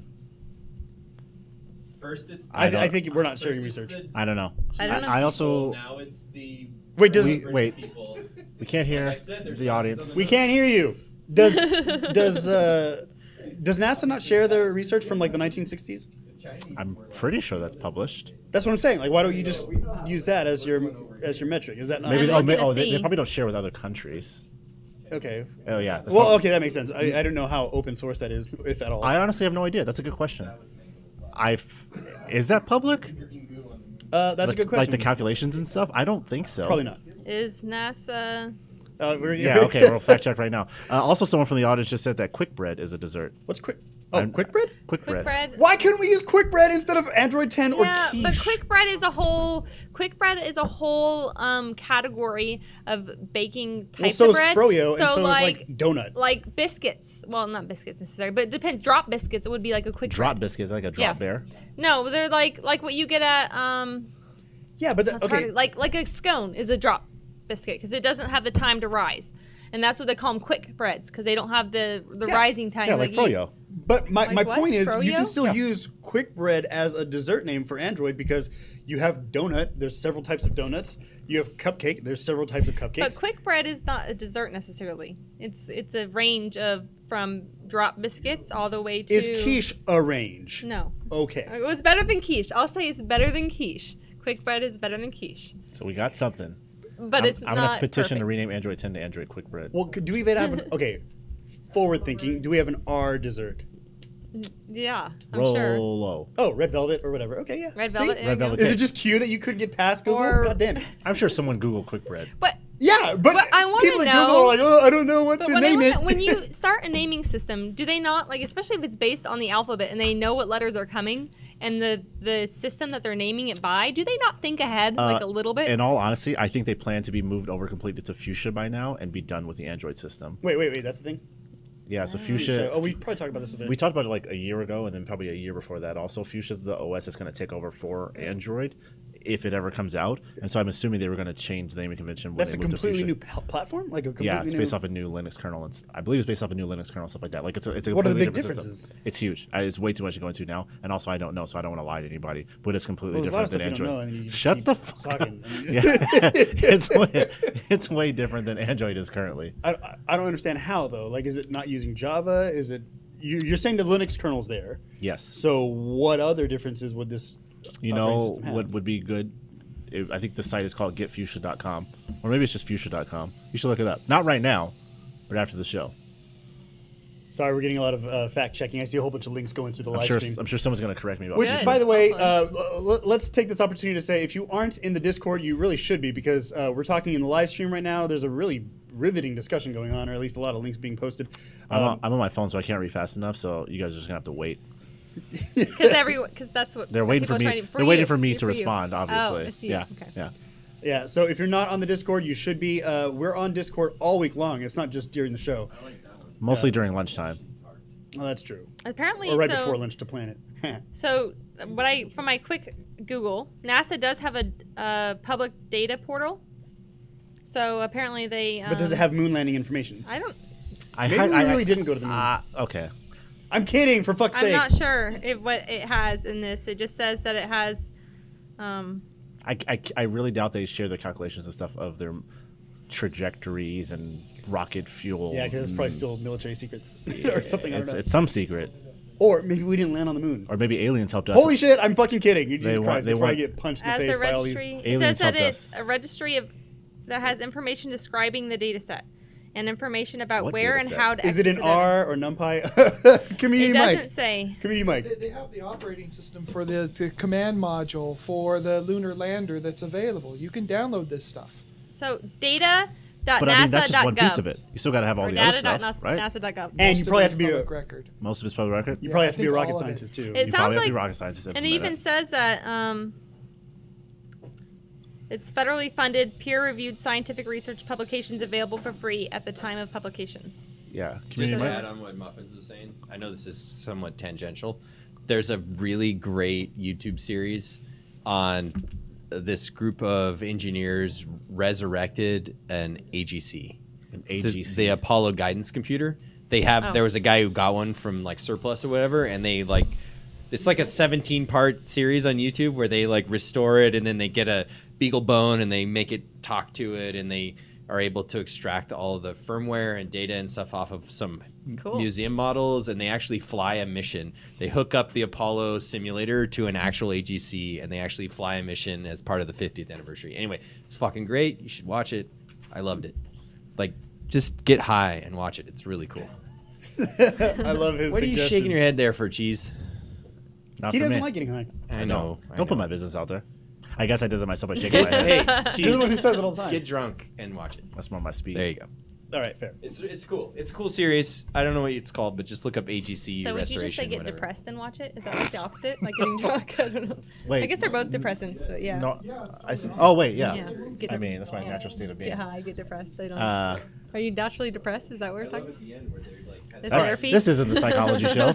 First it's I think we're not sharing research. I don't know. I don't know. I also now it's the Wait, does wait. people. We can't hear Like I said, there's the Nazis audience. on we can't hear you? Does NASA not share their research from like the 1960s? I'm pretty sure that's published. That's what I'm saying. Like, why don't you just use that as your metric? Is that not Maybe. I'm looking to They see. probably don't share with other countries. okay? Oh yeah. that's Well, probably- okay, that makes sense. I don't know how open source that is, if at all. I honestly have no idea. That's a good question. Is that public? That's a good question. Like the calculations and stuff? I don't think so. Probably not. is NASA? Yeah. Okay. We'll fact check right now. Also, someone from the audience just said that quick bread is a dessert. What's quick? Oh, quick bread? Quick bread. Bread. Why couldn't we use quick bread instead of Android 10 Yeah, or quiche? but quick bread is a whole category of baking types Well, so of is bread. froyo, and so is like like donut. like biscuits. Well, not biscuits necessarily, but it depends. Drop biscuits, it would be like a quick Drop bread. biscuits, like a drop Yeah. bear. No, they're like what you get at Yeah, but it's okay. hard- like a scone is a drop biscuit because it doesn't have the time to rise, and that's what they call them quick breads because they don't have the Yeah. rising time. Yeah, like yeast. froyo. But my Like what? point is, you can Froyo? still use quick bread as a dessert name for Android because you have donut. There's several types of donuts. You have cupcake. There's several types of cupcakes. But quick bread is not a dessert necessarily. It's a range of from drop biscuits all the way to. Is quiche a range? No. Okay. It was better than quiche. I'll say it's better than quiche. Quick bread is better than quiche. So we got something. But it's I'm not gonna petition to perfect. rename Android 10 to Android Quick Bread. Well, do we even have an okay? Forward thinking. Do we have an R dessert? Yeah, I'm sure. Rolo. Oh, red velvet or whatever. Okay, yeah. Red See? velvet. there Red you go. velvet Is it just Q that you could get past Google? Or- God damn it. I'm sure someone Googled Quick Bread. But Yeah, but I wanna people at know- Google are like, oh, I don't know what But to when, name it. when you start a naming system, do they not, like, especially if it's based on the alphabet and they know what letters are coming and the system that they're naming it by, do they not think ahead like a little bit? In all honesty, I think they plan to be moved over completely to Fuchsia by now and be done with the Android system. Wait, that's the thing? Yeah, so Fuchsia. Oh, we probably talked about this a bit. We talked about it like a year ago, and then probably a year before that. Also, Fuchsia's the OS that's going to take over for Android if it ever comes out. And so I'm assuming they were going to change the naming convention when That's they a moved to completely Fuchsia. new platform? Like a completely Yeah, it's new... based off a new Linux kernel. And I believe it's based off a new Linux kernel, stuff like that. Like it's a What are the completely big different differences? system. It's huge. It's way too much to go into now. And also, I don't know, so I don't want to lie to anybody. But it's completely Well, there's a lot different of than stuff you don't Android. know, and you just Shut keep the fuck talking. up. Yeah, it's way different than Android is currently. I don't understand how, though. Like, is it not using Java? Is it... You're saying the Linux kernel's there. Yes. So what other differences would this You operating know system have? what would be good? I think the site is called getfuchsia.com. Or maybe it's just fuchsia.com. You should look it up. Not right now, but after the show. Sorry, we're getting a lot of fact-checking. I see a whole bunch of links going through the live stream. I'm sure someone's going to correct me about Which, that. by the way, Hopefully. let's take this opportunity to say, if you aren't in the Discord, you really should be, because we're talking in the live stream right now. There's a really riveting discussion going on, or at least a lot of links being posted. I'm on my phone, so I can't read fast enough, so you guys are just going to have to wait. Because that's what They're waiting for people me. are trying to- They're waiting you. for me You're to for you. respond, obviously. Oh, I see. Yeah. Okay. Yeah. Yeah, so if you're not on the Discord, you should be. We're on Discord all week long. It's not just during the show. Mostly during lunchtime. Oh, that's true. Apparently, Or right so, before lunch to plan it. So, from my quick Google, NASA does have a public data portal. So apparently they. But does it have moon landing information? I don't. Maybe we really didn't go to the moon. Okay. I'm kidding, for fuck's I'm sake. not sure what it has in this. It just says that it has. I really doubt they share the calculations and stuff of their trajectories and rocket fuel. Yeah, because it's probably still military secrets or something. I don't know. It's some secret. Or maybe we didn't land on the moon. Or maybe aliens helped us. Holy shit! I'm fucking kidding. You They just want- Christ, they before I want- get punched in the As face a by all these. registry, it aliens says that helped it's us. a registry that has information describing the data set and information about What where data and set? how to Is it access in the data. R or NumPy? Community It doesn't mic. say. Community mic. They have the operating system for the command module for the lunar lander that's available. You can download this stuff. So data.nasa.gov. But I mean, that's just one piece of it. You still got to have all Or the other stuff, right? data.nasa.gov. And Most you of probably it have is to be a, public record. Most of it's public record. you Yeah, probably I have to be a think rocket all of it. scientist too. It You sounds probably have to like- be rocket scientist. And it even says that it's federally funded, peer-reviewed scientific research publications available for free at the time of publication. Yeah. Just Community to mic? add on what Muffins was saying, I know this is somewhat tangential. There's a really great YouTube series on this group of engineers resurrected an AGC. An So AGC. the Apollo guidance computer. They have. Oh. There was a guy who got one from like surplus or whatever, and they like. It's like a 17-part series on YouTube where they like restore it, and then they get a BeagleBone and they make it talk to it, and they are able to extract all of the firmware and data and stuff off of some Cool. museum models, and they actually fly a mission. They hook up the Apollo simulator to an actual AGC, and they actually fly a mission as part of the 50th anniversary. Anyway, it's fucking great. You should watch it. I loved it. Like, just get high and watch it. It's really cool. I love his. What are you shaking suggestions. your head there for, Cheese? Not He for doesn't me. like getting high. I know. Don't put my business out there. I guess I did that myself by shaking my head. Hey, You're the one who Cheese. says it all the time. Get drunk and watch it. That's more my speed. There you go. All right, fair. It's cool. It's a cool series. I don't know what it's called, but just look up AGC So would you restoration. just say get whatever. depressed and watch it? Is that like the opposite? Like getting drunk? I don't know. Wait. I guess they're both depressants, but yeah. No, oh wait, yeah. Yeah, get I dep- mean, that's my yeah. natural state of being. Get high, get depressed. They don't. Uh, Are you naturally depressed? Is that what we're talking? The that's- therapy. This isn't the psychology show.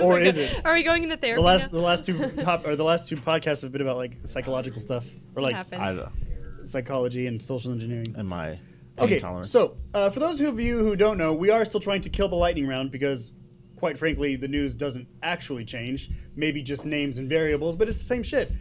Or is it? Are we going into therapy? The last two podcasts have been about like psychological stuff or like happens. psychology and social engineering. And my pain Okay, tolerance. so for those of you who don't know, we are still trying to kill the lightning round because, quite frankly, the news doesn't actually change. Maybe just names and variables, but it's the same shit.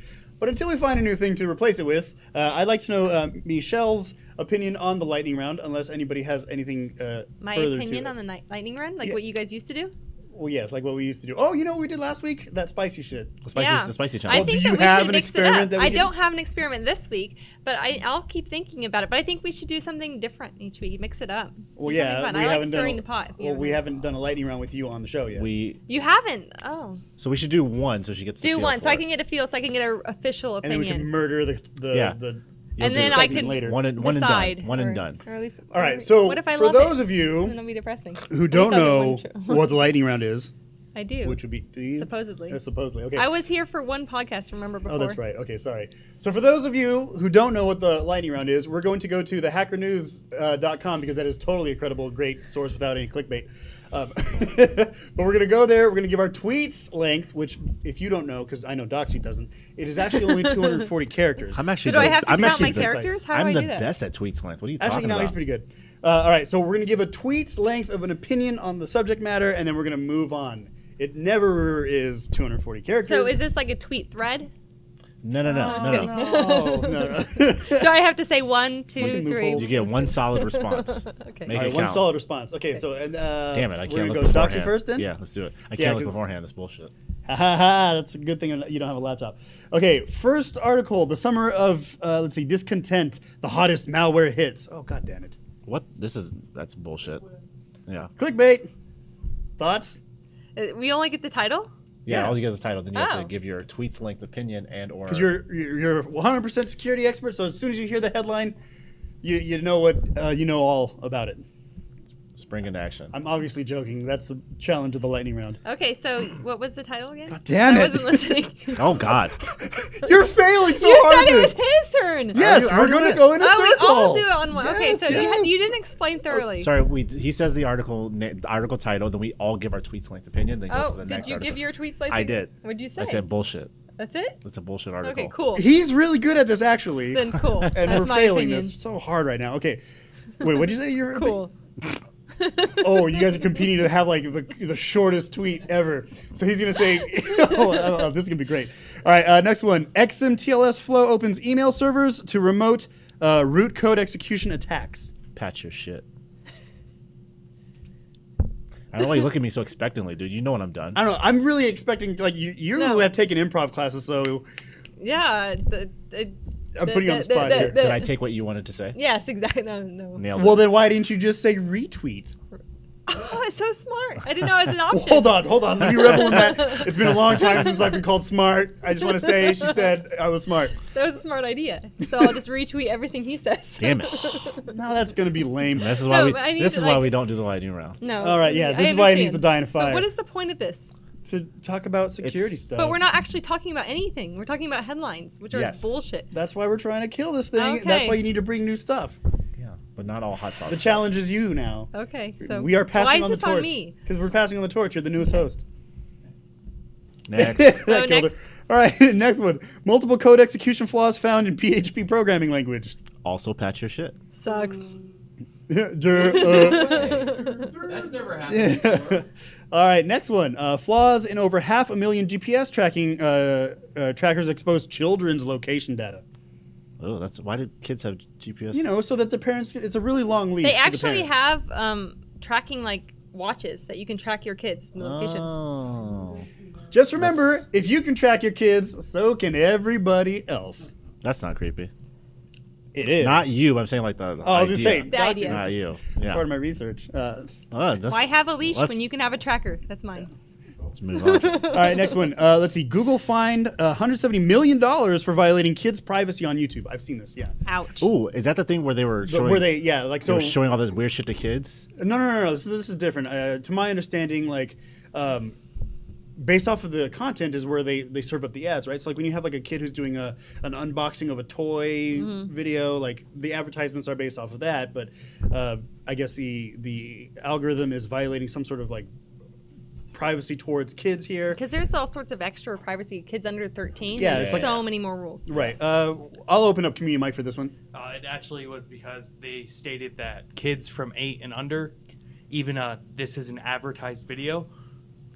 But until we find a new thing to replace it with, I'd like to know Michelle's opinion on the lightning round, unless anybody has anything My further opinion to it. on the lightning run, like Yeah. what you guys used to do. Well, yes, like what we used to do. Oh, you know what we did last week? That spicy shit. the spicy, Yeah. the spicy I challenge. Well, think do that you we have should an mix it experiment up. that we I can- don't have an experiment this week, but I'll keep thinking about it. But I think we should do something different each week. Mix it up. Well, Do something yeah, fun. we I like haven't stirring done. the pot. if you Well, we haven't. haven't done a lightning round with you on the show yet. You haven't. Oh, So we should do one so she gets the do feel one so for I it. can get a feel, so I can get an official and then we opinion. can murder the Yeah. the You'll And do then the I segment could later. one and decide. done. One and done. Or at least, All right, so what if I for love those it? of Then you it'll be depressing. who At don't least I'll know get one show. what the lightning round is, I do. which would be do you? Supposedly. Supposedly. Okay. I was here for one podcast, remember, before? Oh, that's right. Okay, sorry. So for those of you who don't know what the lightning round is, we're going to go to thehackernews.com because that is totally a credible, great source without any clickbait. But we're going to go there. We're going to give our tweets length, which, if you don't know, because I know Doxy doesn't, it is actually only 240 characters. I'm actually. So do I have to I'm count actually my the- characters? How do I'm I the do that? best at tweets length. What are you Actually, talking no, about? he's pretty good. All right, so we're going to give a tweet's length of an opinion on the subject matter, and then we're going to move on. It never is 240 characters. So is this like a tweet thread? No. No. Do I have to say 1, 2, Fucking 3? loopholes. You get one solid response. Okay. Make All right, it one count. solid response. Okay, so and Damn it! I we're can't gonna look go to beforehand. Doxy first then. Yeah, let's do it. I Yeah, can't look 'cause- beforehand. This bullshit. Ha ha ha! That's a good thing you don't have a laptop. Okay, first article: the summer of let's see, discontent, the hottest malware hits. Oh god damn it! What? That's bullshit. Yeah. Clickbait. Thoughts? We only get the title? Yeah, Yeah. all you get is the title. Then you have Oh. to give your tweets length opinion and or. Because you're 100% security expert, so as soon as you hear the headline, you know what you know all about it. spring into action. I'm obviously joking. That's the challenge of the lightning round. Okay, so what was the title again? God damn I it. wasn't listening. Oh God. You're failing so You hard. said it was dude. his turn. Yes, I we're already going to did. go in a Oh, we circle. all do it on one. Okay, Yes, so yes. you didn't explain thoroughly. Sorry, he says the article title, then we all give our tweets length opinion, then goes Oh, to the did next you article. give your tweets like I that? did. What'd you say? I said bullshit. That's it? It's a bullshit article. Okay, cool. He's really good at this, actually. Then cool. And That's we're my failing opinion. this so hard right now. Okay. Wait, what'd you say? You're Cool. Oh, you guys are competing to have like the shortest tweet ever. So he's gonna say, oh, this is gonna be great. All right, next one. XMTLS Flow opens email servers to remote root code execution attacks. Patch your shit. I don't know why you look at me so expectantly, dude. You know when I'm done. I don't know. I'm really expecting like you No. have taken improv classes, so Yeah. I'm putting you on the spot here. Did I take what you wanted to say? Yes, exactly. No. Nailed it. Well, then why didn't you just say retweet? Oh, it's so smart. I didn't know it was an option. Hold on. Let me revel in that. It's been a long time since I've been called smart. I just want to say she said I was smart. That was a smart idea. So I'll just retweet everything he says. Damn it. No, that's gonna be lame. This is why No, we. but I need This to, is why like- we don't do the lightning round. No. All right, yeah, I this is why it needs understand. to die in a fire. But what is the point of this? To talk about security It's- stuff. But we're not actually talking about anything. We're talking about headlines, which are Yes. bullshit. That's why we're trying to kill this thing. That's Okay. why you need to bring new stuff. Yeah, but not all hot sauce. The challenge is you now. Okay, so We are passing why on is the this torch. on me? Because we're passing on the torch. You're the newest host. Next. That So killed next- it. All right, next one. Multiple code execution flaws found in PHP programming language. Also patch your shit. Sucks. That's never happened before. All right, next one. Flaws in over 500,000 GPS tracking trackers expose children's location data. Oh, that's why did kids have GPS? You know, so that the parents get, it's a really long leash. They for the actually parents. have tracking like watches that you can track your kids in the location. Oh, Just remember, if you can track your kids, so can everybody else. that's not creepy. It is. Not you. I'm saying like the Oh, I was idea. just saying. The idea. Not you. Yeah. Part of my research. That's, Why have a leash let's- when you can have a tracker? That's mine. Let's move on. All right, next one. Let's see. Google fined $170 million for violating kids' privacy on YouTube. I've seen this. Yeah. Ouch. Ooh, is that the thing where they were showing? Where they? Yeah. Like they so. were showing all this weird shit to kids? No. So this is different. To my understanding, like. Based off of the content is where they serve up the ads, right? So like when you have like a kid who's doing an unboxing of a toy video, like the advertisements are based off of that, but I guess the algorithm is violating some sort of like privacy towards kids here. Because there's all sorts of extra privacy. Kids under 13. Yeah, There's it's like- so many more rules. Right. I'll open up community mic for this one. It actually was because they stated that kids from 8 and under, even this is an advertised video,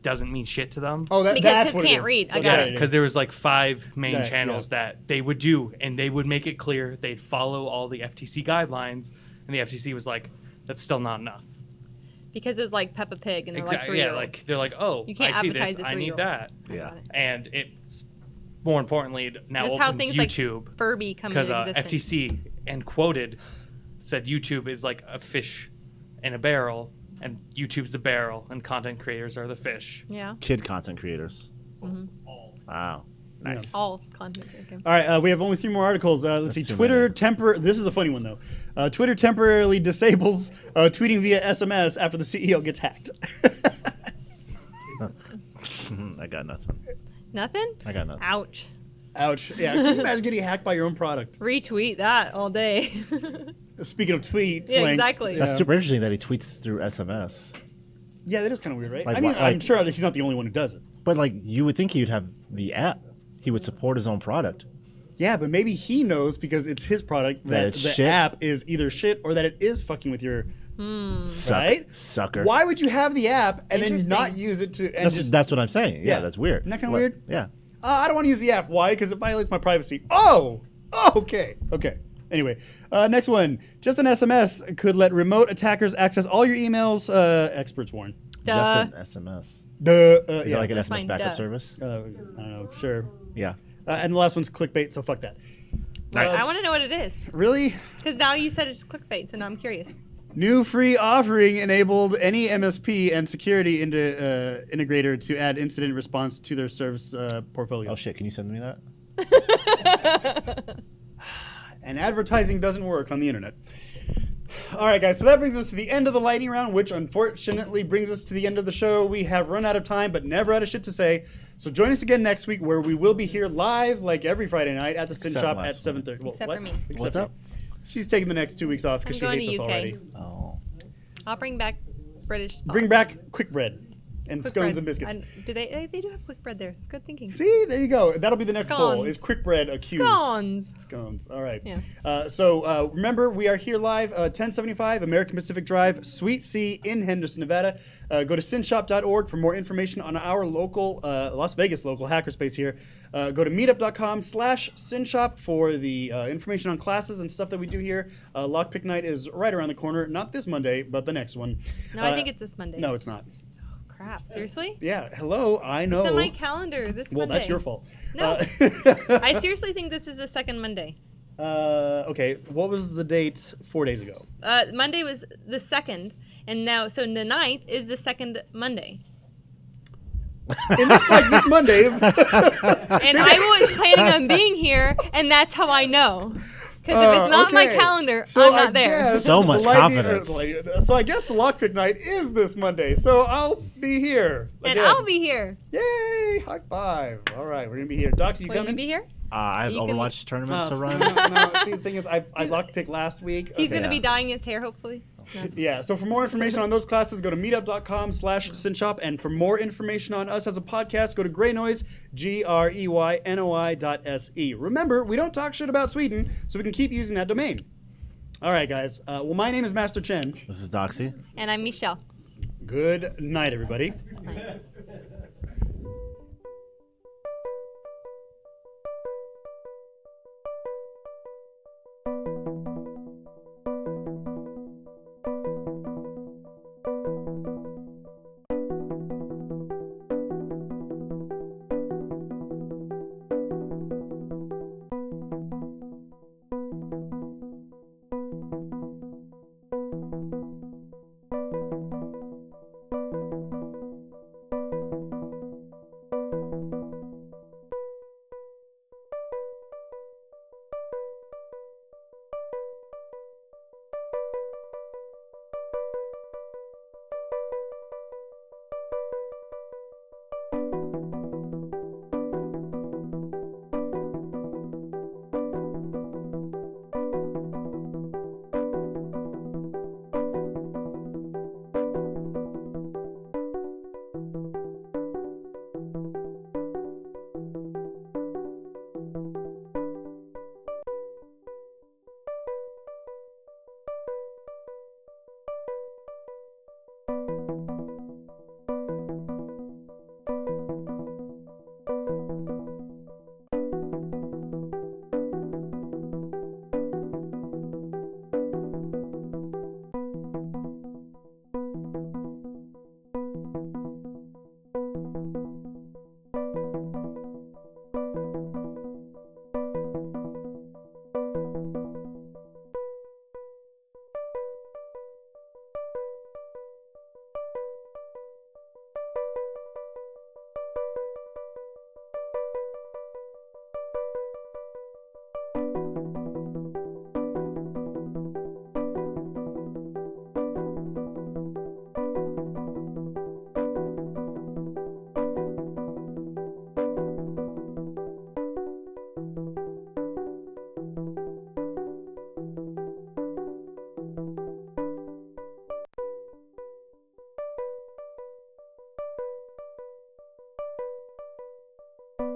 doesn't mean shit to them. Oh, Because that's kids what it can't is. read. I That's got what it. Because there was like 5 main Yeah, channels yeah. that they would do, and they would make it clear they'd follow all the FTC guidelines, and the FTC was like, "That's still not enough." Because it's like Peppa Pig and they're like 3 yeah, year like they're like, "Oh, You can't I see advertise this, to I need 3-year-olds. that," I Yeah. got it. and it's more importantly it now That's how opens things like YouTube Furby come because into existence. FTC and quoted said YouTube is like a fish in a barrel, and YouTube's the barrel, and content creators are the fish. Yeah. Kid content creators. Mm-hmm. Wow. Nice. All content. Okay. All right, we have only 3 more articles. Let's see. too Twitter many. This is a funny one though. Twitter temporarily disables tweeting via SMS after the CEO gets hacked. I got nothing. Nothing? I got nothing. Ouch. Ouch. Yeah. Can you imagine getting hacked by your own product? Retweet that all day. Speaking of tweets, Yeah, exactly. That's super interesting that he tweets through SMS. Yeah, that is kind of weird, right? Like, I mean, why- I'm like- sure he's not the only one who does it. But like, you would think he'd have the app. He would support his own product. Yeah, but maybe he knows because it's his product That that it's the shit? app is either shit or that it is fucking with your right. Sucker. Why would you have the app and then Interesting. not use it to? And That's what I'm saying. Yeah, Yeah. that's weird. Isn't that kinda What- weird? Yeah. I don't want to use the app. Why? Because it violates my privacy. Oh, okay. Anyway, next one. Just an SMS could let remote attackers access all your emails. Experts warn. Duh. Just an SMS. Duh. Is Yeah. it like an That's SMS fine, backup duh. service? I don't know. Sure. Yeah. And the last one's clickbait. So fuck that. I want to know what it is. Really? Because now you said it's clickbait, so now I'm curious. New free offering enabled any MSP and security integrator to add incident response to their service portfolio. Oh shit! Can you send me that? And advertising doesn't work on the internet. All right, guys, so that brings us to the end of the lightning round, which unfortunately brings us to the end of the show. We have run out of time, but never out of shit to say. So join us again next week, where we will be here live, like every Friday night, at the SYN Except Shop last at 7:30. Well, Except what? for me. Except What's for up? me. She's taking the next 2 weeks off because I'm she going hates to us UK. already. Oh. I'll bring back British. Bring thoughts. back quick bread and Quick scones bread. and biscuits. Do they do have quick bread there? It's good thinking. See, there you go. That'll be the next poll. Scones. Is quick bread a cue? Scones. Scones. All right. Yeah. So remember, we are here live, 1075 American Pacific Drive, Suite C in Henderson, Nevada. Go to synshop.org for more information on our local, Las Vegas local hackerspace here. Go to meetup.com/synshop for the information on classes and stuff that we do here. Lockpick night is right around the corner. Not this Monday, but the next one. No, I think it's this Monday. No, it's not. Crap. Seriously? Yeah. Hello. I know. It's on my calendar this Well, Monday. that's your fault. No. I seriously think this is the second Monday. Okay. What was the date 4 days ago? Monday was the 2nd, and now, so the 9th is the second Monday. It looks like this Monday. And I was planning on being here, and that's how I know. Because if it's not my Okay. calendar, So I'm not I there. guess So much the lightning- confidence. So I guess the lockpick night is this Monday. So I'll be here. And again. I'll be here. Yay! High five. All right, we're gonna be here. Doc, you Will coming? you be here? I have You can- Overwatch tournament to run. No. See, the thing is, I lockpicked last week. He's Okay. going to be Yeah. dyeing his hair, hopefully. No. Yeah, so for more information on those classes, go to meetup.com/synshop. And for more information on us as a podcast, go to Greynoise, GREYNOI.se. Remember, we don't talk shit about Sweden, so we can keep using that domain. All right, guys. Well, my name is Master Chen. This is Doxy. And I'm Michelle. Good night, everybody. Bye.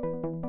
you.